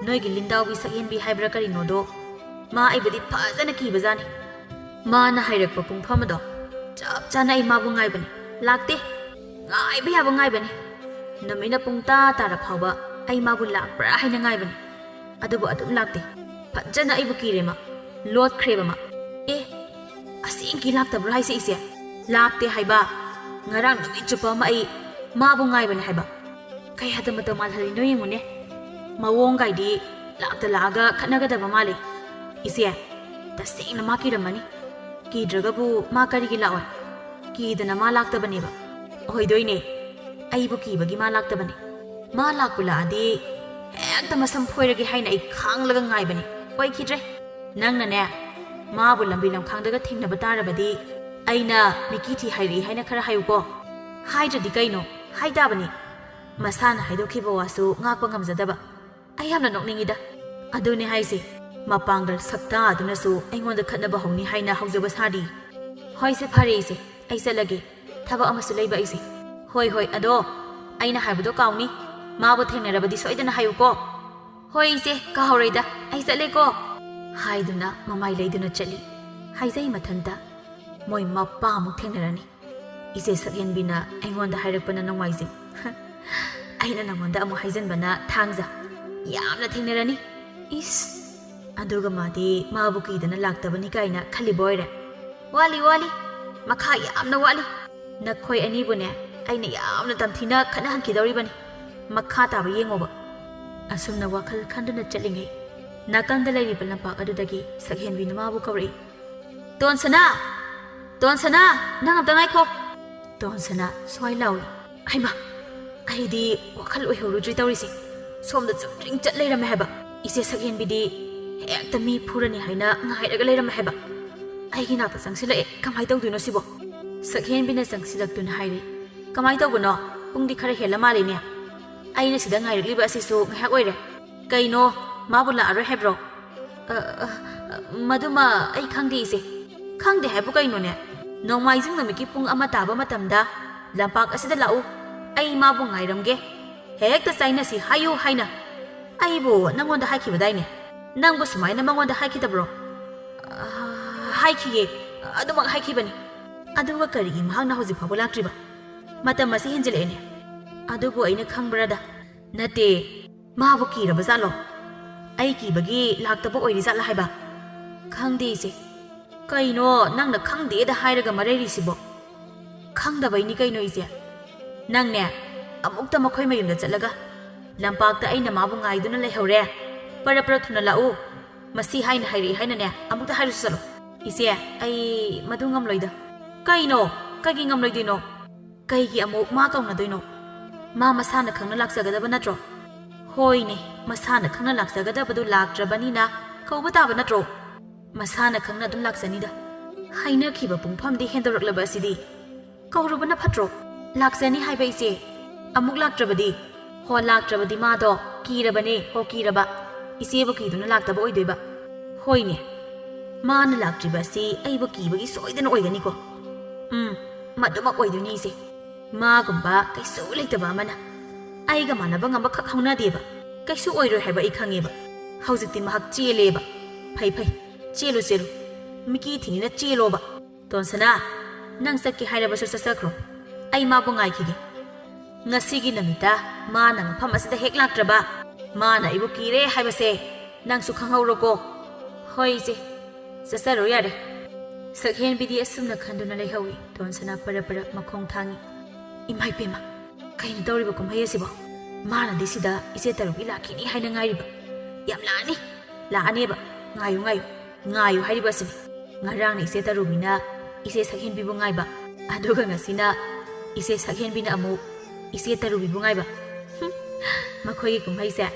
ꯅꯣꯏꯒꯤ ꯂꯤꯟꯗꯥꯎꯒꯤ ꯁꯛꯍꯦꯟꯕꯤ ꯍꯥꯏꯕ꯭ꯔꯥ ꯀꯔꯤꯅꯣꯗꯣ ꯃꯥ ꯑꯩꯕꯨꯗꯤ ꯐꯖꯅ ꯀꯤꯕꯖꯥꯠꯅꯤ ꯃꯥꯅ ꯍꯥꯏꯔꯛꯄ ꯄꯨꯡꯐꯝ ꯑꯗꯣ ꯆꯞ ꯆꯥꯅ ꯑꯩ ꯃꯥꯕꯨ ꯉꯥꯏꯕꯅꯤ ꯂꯥꯛꯇꯦ ꯉꯥꯏꯕ ꯌꯥꯕ ꯉꯥꯏꯕꯅꯤ ꯅꯨꯃꯤꯠꯅ ꯄꯨꯡ ꯇꯥꯔ ꯐꯥꯎꯕ ꯑꯩ ꯃꯥꯕꯨ ꯂꯥꯛꯄ꯭ꯔꯥ ꯍꯥꯏꯅ ꯉꯥꯏꯕꯅꯤ ꯑꯗꯨꯕꯨ ꯑꯗꯨꯝ ꯂꯥꯛꯇꯦ ꯐꯖꯅ ꯑꯩꯕꯨ ꯀꯤꯔꯦ ꯂꯣꯠꯈ꯭ꯔꯦꯕ ꯑꯦ ꯑꯁꯦꯡꯀꯤ ꯂꯥꯛꯇꯕ꯭ꯔꯥ ꯍꯥꯏꯁꯦ ꯏꯆꯦ ꯂꯥꯛꯇꯦ ꯍꯥꯏꯕ ꯉꯔꯥꯡ ꯅꯨꯃꯤꯠ ꯆꯨꯞꯄ ꯑꯃ ꯑꯩ ꯃꯥꯕꯨ ꯉꯥꯏꯕꯅꯤ ꯍꯥꯏꯕ ꯀꯌꯥꯗ ꯃꯇꯧ ꯃꯥꯜꯍꯜꯂꯤꯅꯣ ꯌꯦꯡꯉꯨꯅꯦ ꯃꯑꯣꯡꯒꯥꯏꯗꯤ ꯂꯥꯛꯑꯒ ꯈꯠꯅꯒꯗꯕ ꯃꯥꯜꯂꯤ ꯏꯆꯦ ꯇꯁꯦꯡꯅ ꯃꯥ ꯀꯤꯔꯝꯃꯅꯤ ꯀꯤꯗ꯭ꯔꯒꯕꯨ ꯃꯥ ꯀꯔꯤꯒꯤ ꯂꯥꯛꯑꯣꯏ ꯀꯤꯗꯅ ꯃꯥ ꯂꯥꯛꯇꯕꯅꯦꯕ ꯑꯣꯏꯗꯣꯏꯅꯦ ꯑꯩꯕꯨ ꯀꯤꯕꯒꯤ ꯃꯥ ꯂꯥꯛꯇꯕꯅꯤ ꯃꯥ ꯂꯥꯛꯄꯨ ꯂꯥꯛꯑꯗꯤ ꯍꯦꯛꯇ ꯃꯁꯝ ꯐꯣꯏꯔꯒꯦ ꯍꯥꯏꯅ ꯑꯩ ꯈꯥꯡꯂꯒ ꯉꯥꯏꯕꯅꯤ ꯑꯣꯏꯈꯤꯗ꯭ꯔꯦ ꯅꯪꯅꯅꯦ ꯃꯥꯕꯨ ꯂꯝꯕꯤ ꯂꯝꯈꯥꯡꯗꯒ ꯊꯦꯡꯅꯕ ꯇꯥꯔꯕꯗꯤ ꯑꯩꯅ ꯃꯤꯀꯤ ꯍꯥꯏꯔꯛꯏ ꯍꯥꯏꯅ ꯈꯔ ꯍꯥꯏꯌꯨꯀꯣ ꯍꯥꯏꯗ꯭ꯔꯗꯤ ꯀꯩꯅꯣ ꯍꯥꯏꯇꯥꯕꯅꯤ ꯃꯁꯥꯅ ꯍꯥꯏꯗꯣꯛꯈꯤꯕ ꯋꯥꯁꯨ ꯉꯥꯛꯄ ꯉꯝꯖꯗꯕ ꯑꯩ ꯌꯥꯝꯅ ꯅꯣꯛꯅꯤꯡꯉꯤꯗ ꯑꯗꯨꯅꯦ ꯍꯥꯏꯁꯦ ꯃꯄꯥꯡꯒꯜ ꯁꯛꯇꯥ ꯑꯗꯨꯅꯁꯨ ꯑꯩꯉꯣꯟꯗ ꯈꯠꯅꯕ ꯍꯧꯅꯤ ꯍꯥꯏꯅ ꯍꯧꯖꯕ ꯁꯥꯔꯤ ꯍꯣꯏꯁꯦ ꯐꯔꯦ ꯏꯆꯦ ꯑꯩ ꯆꯠꯂꯒꯦ ꯊꯕꯛ ꯑꯃꯁꯨ ꯂꯩꯕ ꯑꯩꯁꯦ ꯍꯣꯏ ꯑꯗꯣ ꯑꯩꯅ ꯍꯥꯏꯕꯗꯣ ꯀꯥꯎꯅꯤ ꯃꯥꯕꯨ ꯊꯦꯡꯅꯔꯕꯗꯤ ꯁꯣꯏꯗꯅ ꯍꯥꯏꯌꯨꯀꯣ ꯍꯣꯏ ꯏꯆꯦ ꯀꯥꯎꯍꯧꯔꯣꯏꯗ ꯑꯩ ꯆꯠꯂꯦꯀꯣ ꯍꯥꯏꯗꯨꯅ ꯃꯃꯥꯏ ꯂꯩꯗꯨꯅ ꯆꯠꯂꯤ ꯍꯥꯏꯖꯩ ꯃꯊꯟꯇ ꯃꯣꯏ ꯃꯄꯥꯃꯨꯛ ꯊꯦꯡꯅꯔꯅꯤ ꯏꯆꯦ ꯁꯛꯍꯦꯟꯕꯤꯅ ꯑꯩꯉꯣꯟꯗ ꯍꯥꯏꯔꯛꯄꯅ ꯅꯣꯡꯃꯥꯏꯖꯤꯡ ꯑꯩꯅ ꯅꯉꯣꯟꯗ ꯑꯃꯨꯛ ꯍꯥꯏꯖꯟꯕꯅ ꯊꯥꯡꯖ ꯌꯥꯝꯅ ꯊꯦꯡꯅꯔꯅꯤ ꯏꯁ ꯑꯗꯨꯒ ꯃꯥꯗꯤ ꯃꯥꯕꯨ ꯀꯤꯗꯅ ꯂꯥꯛꯇꯕꯅꯤ ꯀꯥꯏꯅ ꯈꯜꯂꯤꯕ ꯑꯣꯏꯔꯦ ꯋꯥꯠꯂꯤ ꯃꯈꯥ ꯌꯥꯝꯅ ꯋꯥꯠꯂꯤ ꯅꯈꯣꯏ ꯑꯅꯤꯕꯨꯅꯦ ꯑꯩꯅ ꯌꯥꯝꯅ ꯇꯝꯊꯤꯅ ꯈꯠꯅꯍꯟꯈꯤꯗꯧꯔꯤꯕꯅꯤ ꯃꯈꯥ ꯇꯥꯕ ꯌꯦꯡꯉꯣꯕ ꯑꯁꯨꯝꯅ ꯋꯥꯈꯜ ꯈꯟꯗꯨꯅ ꯆꯠꯂꯤꯉꯩ ꯅꯥꯀꯟꯗ ꯂꯩꯔꯤꯕ ꯂꯝꯄꯥꯛ ꯑꯗꯨꯗꯒꯤ ꯁꯛꯍꯦꯟꯕꯤꯅ ꯃꯥꯕꯨ ꯀꯧꯔꯛꯏ ꯇꯣꯟꯁꯅꯥ ꯅꯪ ꯑꯝꯇ ꯉꯥꯏꯈꯣ ꯇꯣꯟꯁꯅꯥ ꯁ꯭ꯋꯥꯏ ꯂꯥꯎꯏ ꯍꯩꯃꯥ ꯑꯩꯗꯤ ꯋꯥꯈꯜ ꯑꯣꯏꯍꯧꯔꯨꯗ꯭ꯔꯤ ꯇꯧꯔꯤꯁꯦ ꯁꯣꯝꯗ ꯆꯨꯝꯗ꯭ꯔꯤꯡ ꯆꯠ ꯂꯩꯔꯝꯃꯦ ꯍꯥꯏꯕ ꯏꯆꯦ ꯁꯛꯍꯦꯟꯕꯤꯗꯤ ꯍꯦꯛꯇ ꯃꯤ ꯐꯨꯔꯅꯤ ꯍꯥꯏꯅ ꯉꯥꯏꯔꯒ ꯂꯩꯔꯝꯃꯦ ꯍꯥꯏꯕ ꯑꯩꯒꯤ ꯅꯥꯛꯇ ꯆꯪꯁꯤꯜꯂꯛꯑꯦ ꯀꯃꯥꯏ ꯇꯧꯗꯣꯏꯅꯣ ꯁꯤꯕꯣ ꯁꯛꯍꯦꯟꯕꯤꯅ ꯆꯪꯁꯤꯜꯂꯛꯇꯨꯅ ꯍꯥꯏꯔꯤ ꯀꯃꯥꯏ ꯇꯧꯕꯅꯣ ꯄꯨꯡꯗꯤ ꯈꯔ ꯍꯦꯜꯂ ꯃꯥꯜꯂꯤꯅꯦ ꯑꯩꯅ ꯁꯤꯗ ꯉꯥꯏꯔꯛꯂꯤꯕ ꯑꯁꯤꯁꯨ ꯉꯥꯏꯍꯥꯛ ꯑꯣꯏꯔꯦ ꯀꯩꯅꯣ ꯃꯥꯕꯨ ꯂꯥꯛꯑꯔꯣꯏ ꯍꯥꯏꯕ꯭ꯔꯣ ꯃꯗꯨꯃ ꯑꯩ ꯈꯪꯗꯦ ꯏꯆꯦ ꯈꯪꯗꯦ ꯍꯥꯏꯕꯨ ꯀꯩꯅꯣꯅꯦ ꯅꯣꯡꯃꯥꯏꯖꯤꯡ ꯅꯨꯃꯤꯠꯀꯤ ꯄꯨꯡ 1 ꯇꯥꯕ ꯃꯇꯝꯗ ꯂꯝꯄꯥꯛ ꯑꯁꯤꯗ ꯂꯥꯛꯎ ꯑꯩ ꯃꯥꯕꯨ ꯉꯥꯏꯔꯝꯒꯦ ꯍꯦꯛꯇ ꯆꯥꯏꯅꯁꯤ ꯍꯥꯏꯌꯨ ꯍꯥꯏꯅ ꯑꯩꯕꯨ ꯅꯪꯉꯣꯟꯗ ꯍꯥꯏꯈꯤꯕꯗꯥꯏꯅꯦ ꯅꯪꯕꯨ ꯁꯨꯃꯥꯏꯅ ꯃꯉꯣꯟꯗ ꯍꯥꯏꯈꯤꯗꯕ꯭ꯔꯣ ꯍꯥꯏꯈꯤꯌꯦ ꯑꯗꯨꯃꯛ ꯍꯥꯏꯈꯤꯕꯅꯤ ꯑꯗꯨꯒ ꯀꯔꯤꯒꯤ ꯃꯍꯥꯛꯅ ꯍꯧꯖꯤꯛ ꯐꯥꯎꯕ ꯂꯥꯛꯇ꯭ꯔꯤꯕ ꯃꯇꯝ ꯑꯁꯤ ꯍꯦꯟꯖꯤꯜꯂꯛꯑꯦꯅꯦ ꯑꯗꯨꯕꯨ ꯑꯩꯅ ꯈꯪꯕ꯭ꯔꯗ ꯅꯠꯇꯦ ꯃꯥꯕꯨ ꯀꯤꯔꯕ ꯖꯥꯠꯂꯣ ꯑꯩ ꯀꯤꯕꯒꯤ ꯂꯥꯛꯇꯕ ꯑꯣꯏꯔꯤ ꯖꯥꯠꯂ ꯍꯥꯏꯕ ꯈꯪꯗꯦ ꯏꯆꯦ ꯀꯩꯅꯣ ꯅꯪꯅ ꯈꯪꯗꯦꯗ ꯍꯥꯏꯔꯒ ꯃꯔꯩꯔꯤꯁꯤꯕꯣ ꯈꯪꯗꯕꯩꯅꯤ ꯀꯩꯅꯣ ꯏꯆꯦ ꯅꯪꯅꯦ ꯑꯃꯨꯛꯇ ꯃꯈꯣꯏ ꯃꯌꯨꯝꯗ ꯆꯠꯂꯒ ꯂꯝꯄꯥꯛꯇ ꯑꯩꯅ ꯃꯥꯕꯨ ꯉꯥꯏꯗꯨꯅ ꯂꯩꯍꯧꯔꯦ ꯄꯔ ꯊꯨꯅ ꯂꯥꯛꯎ ꯃꯁꯤ ꯍꯥꯏꯅ ꯍꯥꯏꯔꯛꯏ ꯍꯥꯏꯅꯅꯦ ꯑꯃꯨꯛꯇ ꯍꯥꯏꯔꯨꯁꯨ ꯆꯠꯂꯣ ꯏꯆꯦ ꯑꯩ ꯃꯗꯨ ꯉꯝꯂꯣꯏꯗ ꯀꯩꯅꯣ ꯀꯩꯒꯤ ꯉꯝꯂꯣꯏꯗꯣꯏꯅꯣ ꯀꯩꯒꯤ ꯑꯃꯨꯛ ꯃꯥ ꯀꯧꯅꯗꯣꯏꯅꯣ ꯃꯥ ꯃꯁꯥꯅ ꯈꯪꯅ ꯂꯥꯛꯆꯒꯗꯕ ꯅꯠꯇ꯭ꯔꯣ ꯍꯣꯏꯅꯦ ꯃꯁꯥꯅ ꯈꯪꯅ ꯂꯥꯛꯆꯒꯗꯕꯗꯨ ꯂꯥꯛꯇ꯭ꯔꯕꯅꯤꯅ ꯀꯧꯕ ꯇꯥꯕ ꯅꯠꯇ꯭ꯔꯣ ꯃꯁꯥꯅ ꯈꯪꯅ ꯑꯗꯨꯝ ꯂꯥꯛꯆꯅꯤꯗ ꯍꯥꯏꯅꯈꯤꯕ ꯄꯨꯡꯐꯝꯗꯤ ꯍꯦꯟꯗꯣꯔꯛꯂꯕ ꯑꯁꯤꯗꯤ ꯀꯧꯔꯨꯕꯅ ꯐꯠꯇ꯭ꯔꯣ ꯂꯥꯛꯆꯅꯤ ꯍꯥꯏꯕ ꯏꯆꯦ ꯑꯃꯨꯛ ꯂꯥꯛꯇ꯭ꯔꯕꯗꯤ ꯍꯣ ꯂꯥꯛꯇ꯭ꯔꯕꯗꯤ ꯃꯥꯗꯣ ꯀꯤꯔꯕꯅꯦ ꯍꯣ ꯀꯤꯔꯕ ꯏꯆꯦꯕꯨ ꯀꯤꯗꯨꯅ ꯂꯥꯛꯇꯕ ꯑꯣꯏꯗꯣꯏꯕ ꯍꯣꯏꯅꯦ ꯃꯥꯅ ꯂꯥꯛꯇ꯭ꯔꯤꯕ ꯑꯁꯤ ꯑꯩꯕꯨ ꯀꯤꯕꯒꯤ ꯁꯣꯏꯗꯅ ꯑꯣꯏꯒꯅꯤꯀꯣ ꯃꯗꯨꯃꯛ ꯑꯣꯏꯗꯣꯏꯅꯤ ꯏꯆꯦ ꯃꯥꯒꯨꯝꯕ ꯀꯩꯁꯨ ꯂꯩꯇꯕ ꯑꯃꯅ ꯑꯩꯒ ꯃꯥꯟꯅꯕ ꯉꯝꯕ ꯈꯛ ꯍꯧꯅꯗꯦꯕ ꯀꯩꯁꯨ ꯑꯣꯏꯔꯣꯏ ꯍꯥꯏꯕ ꯑꯩ ꯈꯪꯉꯦꯕ ꯍꯧꯖꯤꯛꯇꯤ ꯃꯍꯥꯛ ꯆꯦꯜꯂꯦꯕ ꯐꯩ ꯆꯦꯜꯂꯨ ꯃꯤꯀꯤ ꯊꯤꯅꯤꯅ ꯆꯦꯜꯂꯣꯕ ꯇꯣꯟꯁꯅꯥ ꯅꯪ ꯆꯠꯀꯦ ꯍꯥꯏꯔꯕꯁꯨ ꯆꯠꯆꯈ꯭ꯔꯣ ꯑꯩ ꯃꯥꯕꯨ ꯉꯥꯏꯈꯤꯒꯦ ꯉꯁꯤꯒꯤ ꯅꯨꯃꯤꯠꯇ ꯃꯥꯅ ꯃꯐꯝ ꯑꯁꯤꯗ ꯍꯦꯛ ꯂꯥꯛꯇ꯭ꯔꯕ ꯃꯥꯅ ꯑꯩꯕꯨ ꯀꯤꯔꯦ ꯍꯥꯏꯕꯁꯦ ꯅꯪꯁꯨ ꯈꯪꯍꯧꯔꯣꯀꯣ ꯍꯣꯏ ꯏꯆꯦ ꯆꯠꯆꯔꯣ ꯌꯥꯔꯦ ꯁꯛꯍꯦꯟꯕꯤꯗꯤ ꯑꯁꯨꯝꯅ ꯈꯟꯗꯨꯅ ꯂꯩꯍꯧꯏ ꯇꯣꯟꯁꯅꯥ ꯄꯔ ꯃꯈꯣꯡ ꯊꯥꯡꯉꯤ ꯏꯃꯥ ꯏꯄꯦꯝꯃ ꯀꯩꯅꯣ ꯇꯧꯔꯤꯕ ꯀꯨꯝꯍꯩ ꯑꯁꯤꯕꯣ ꯃꯥꯅꯗꯤ ꯁꯤꯗ ꯏꯆꯦ ꯇꯔꯨꯛꯀꯤ ꯂꯥꯛꯈꯤꯅꯤ ꯍꯥꯏꯅ ꯉꯥꯏꯔꯤꯕ ꯌꯥꯝ ꯂꯥꯛꯑꯅꯦꯕ ꯉꯥꯏꯌꯨ ꯍꯥꯏꯔꯤꯕ ꯑꯁꯤꯅꯤ ꯉꯔꯥꯡꯅ ꯏꯆꯦ ꯇꯔꯨꯕꯤꯅ ꯏꯆꯦ ꯁꯛꯍꯦꯟꯕꯤꯕꯨ ꯉꯥꯏꯕ ꯑꯗꯨꯒ ꯉꯁꯤꯅ ꯏꯆꯦ ꯁꯛꯍꯦꯟꯕꯤꯅ ꯑꯃꯨꯛ ꯏꯆꯦ ꯇꯔꯨꯕꯤꯕꯨ ꯉꯥꯏꯕ ꯃꯈꯣꯏꯒꯤ ꯀꯨꯝꯍꯩꯁꯦ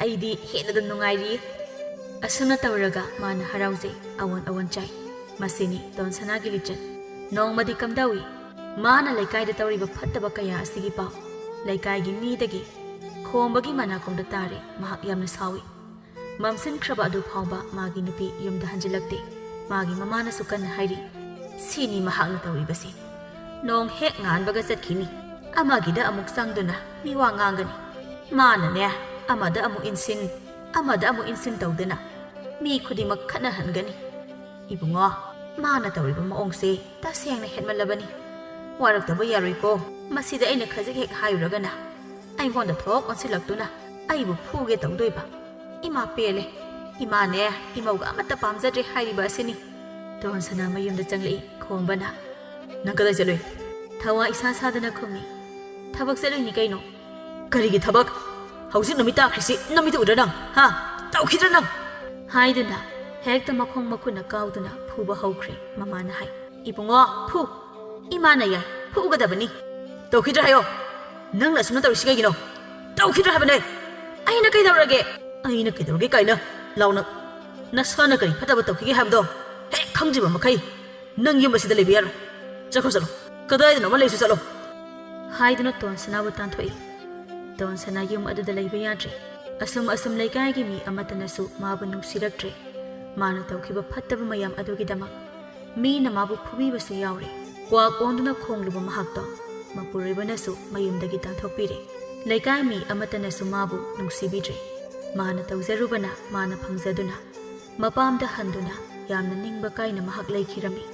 ꯑꯩꯗꯤ ꯍꯦꯟꯅ ꯑꯗꯨꯝ ꯅꯨꯡꯉꯥꯏꯔꯤ ꯑꯁꯨꯝꯅ ꯇꯧꯔꯒ ꯃꯥꯅ ꯍꯔꯥꯎꯖꯩ ꯑꯋꯣꯟ ꯆꯥꯏ ꯃꯁꯤꯅꯤ ꯇꯣꯟꯁꯅꯥꯒꯤ ꯂꯤꯆꯠ ꯅꯣꯡꯃꯗꯤ ꯀꯝꯗꯧꯏ ꯃꯥꯅ ꯂꯩꯀꯥꯏꯗ ꯇꯧꯔꯤꯕ ꯐꯠꯇꯕ ꯀꯌꯥ ꯑꯁꯤꯒꯤ ꯄꯥꯎ ꯂꯩꯀꯥꯏꯒꯤ ꯃꯤꯗꯒꯤ ꯈꯣꯝꯕꯒꯤ ꯃꯅꯥꯀꯣꯡꯗ ꯇꯥꯔꯦ ꯃꯍꯥꯛ ꯌꯥꯝꯅ ꯁꯥꯎꯏ ꯃꯝꯁꯤꯟꯈ꯭ꯔꯕ ꯑꯗꯨ ꯐꯥꯎꯕ ꯃꯥꯒꯤ ꯅꯨꯄꯤ ꯌꯨꯝꯗ ꯍꯟꯖꯤꯜꯂꯛꯇꯦ ꯃꯥꯒꯤ ꯃꯃꯥꯅꯁꯨ ꯀꯟꯅ ꯍꯥꯏꯔꯤ ꯁꯤꯅꯤ ꯃꯍꯥꯛꯅ ꯇꯧꯔꯤꯕꯁꯤ ꯅꯣꯡ ꯍꯦꯛ ꯉꯥꯟꯕꯒ ꯆꯠꯈꯤꯅꯤ ꯑꯃꯒꯤꯗ ꯑꯃꯨꯛ ꯆꯪꯗꯨꯅ ꯃꯤꯋꯥ ꯉꯥꯡꯒꯅꯤ ꯃꯥꯅꯅꯦ ꯑꯃꯗ ꯑꯃꯨꯛ ꯏꯟꯁꯤꯟ ꯇꯧꯗꯅ ꯃꯤ ꯈꯨꯗꯤꯡꯃꯛ ꯈꯠꯅꯍꯟꯒꯅꯤ ꯏꯕꯨꯡꯉꯣ ꯃꯥꯅ ꯇꯧꯔꯤꯕ ꯃꯑꯣꯡꯁꯦ ꯇꯁꯦꯡꯅ ꯍꯦꯟꯃꯜꯂꯕꯅꯤ ꯋꯥꯔꯛꯇꯕ ꯌꯥꯔꯣꯏꯀꯣ ꯃꯁꯤꯗ ꯑꯩꯅ ꯈꯖꯤꯛ ꯍꯦꯛ ꯍꯥꯏꯔꯨꯔꯒꯅ ꯑꯩꯉꯣꯟꯗ ꯊꯣꯛ ꯑꯣꯟꯁꯤꯜꯂꯛꯇꯨꯅ ꯑꯩꯕꯨ ꯐꯨꯒꯦ ꯇꯧꯗꯣꯏꯕ ꯏꯃꯥ ꯄꯦꯜꯂꯦ ꯏꯃꯥꯅꯦ ꯏꯃꯧꯒ ꯑꯃꯠꯇ ꯄꯥꯝꯖꯗ꯭ꯔꯦ ꯍꯥꯏꯔꯤꯕ ꯑꯁꯤꯅꯤ ꯇꯣꯟꯁꯅꯥ ꯃꯌꯨꯝꯗ ꯆꯪꯂꯛꯏ ꯈꯣꯝꯕꯅ ꯅꯪ ꯀꯗꯥꯏ ꯆꯠꯂꯨꯏ ꯊꯋꯥ ꯏꯁꯥ ꯁꯥꯗꯅ ꯈꯨꯝꯃꯤ ꯊꯕꯛ ꯆꯠꯂꯨꯏꯅꯤ ꯀꯩꯅꯣ ꯀꯔꯤꯒꯤ ꯊꯕꯛ ꯍꯧꯖꯤꯛ ꯅꯨꯃꯤꯠ ꯇꯥꯈ꯭ꯔꯤꯁꯤ ꯅꯨꯃꯤꯠꯇ ꯎꯗ꯭ꯔ ꯅꯪ ꯇꯧꯈꯤꯗ꯭ꯔ ꯅꯪ ꯍꯥꯏꯗꯨꯅ ꯍꯦꯛꯇ ꯃꯈꯣꯡ ꯃꯈꯨꯠꯅ ꯀꯥꯎꯗꯨꯅ ꯐꯨꯕ ꯍꯧꯈ꯭ꯔꯦ ꯃꯃꯥꯅ ꯍꯥꯏ ꯏꯕꯨꯡꯉꯣ ꯐꯨ ꯏꯃꯥꯅ ꯌꯥꯏ ꯐꯨꯒꯗꯕꯅꯤ ꯇꯧꯈꯤꯗ꯭ꯔ ꯍꯥꯏꯌꯣ ꯅꯪꯅ ꯑꯁꯨꯝꯅ ꯇꯧꯔꯤꯁꯤ ꯀꯩꯒꯤꯅꯣ ꯇꯧꯈꯤꯗ꯭ꯔ ꯍꯥꯏꯕꯅꯦ ꯑꯩꯅ ꯀꯩꯗꯧꯔꯒꯦ ꯀꯥꯏꯅ ꯂꯥꯎꯅ ꯅꯁꯥꯅ ꯀꯔꯤ ꯐꯠꯇꯕ ꯇꯧꯈꯤꯒꯦ ꯍꯥꯏꯕꯗꯣ ꯍꯦꯛ ꯈꯪꯗ꯭ꯔꯤꯕ ꯃꯈꯩ ꯅꯪ ꯌꯨꯝ ꯑꯁꯤꯗ ꯂꯩꯕ ꯌꯥꯔꯣꯏ ꯆꯠꯂꯣ ꯀꯗꯥꯏꯗꯅꯣꯃ ꯂꯩꯁꯨ ꯆꯠꯂꯣ ꯍꯥꯏꯗꯨꯅ ꯇꯣꯟꯁꯅꯥꯕꯨ ꯇꯥꯟꯊꯣꯛꯏ ꯇꯣꯟꯁꯅꯥ ꯌꯨꯝ ꯑꯗꯨꯗ ꯂꯩꯕ ꯌꯥꯗ꯭ꯔꯦ ꯑꯁꯨꯝ ꯂꯩꯀꯥꯏꯒꯤ ꯃꯤ ꯑꯃꯠꯇꯅꯁꯨ ꯃꯥꯕꯨ ꯅꯨꯡꯁꯤꯔꯛꯇ꯭ꯔꯦ ꯃꯥꯅ ꯇꯧꯈꯤꯕ ꯐꯠꯇꯕ ꯃꯌꯥꯝ ꯑꯗꯨꯒꯤꯗꯃꯛ ꯃꯤꯅ ꯃꯥꯕꯨ ꯐꯨꯕꯤꯕꯁꯨ ꯌꯥꯎꯔꯦ ꯀ꯭ꯋꯥꯛ ꯑꯣꯟꯗꯨꯅ ꯈꯣꯡꯂꯨꯕ ꯃꯍꯥꯛꯇꯣ ꯃꯄꯨꯔꯣꯏꯕꯅꯁꯨ ꯃꯌꯨꯝꯗꯒꯤ ꯇꯥꯟꯊꯣꯛꯄꯤꯔꯦ ꯂꯩꯀꯥꯏ ꯃꯤ ꯑꯃꯠꯇꯅꯁꯨ ꯃꯥꯕꯨ ꯅꯨꯡꯁꯤꯕꯤꯗ꯭ꯔꯦ ꯃꯥꯅ ꯇꯧꯖꯔꯨꯕꯅ ꯃꯥꯅ ꯐꯪꯖꯗꯨꯅ ꯃꯄꯥꯝꯗ ꯍꯟꯗꯨꯅ ꯌꯥꯝꯅ ꯅꯤꯡꯕ ꯀꯥꯏꯅ ꯃꯍꯥꯛ ꯂꯩꯈꯤꯔꯝꯃꯤ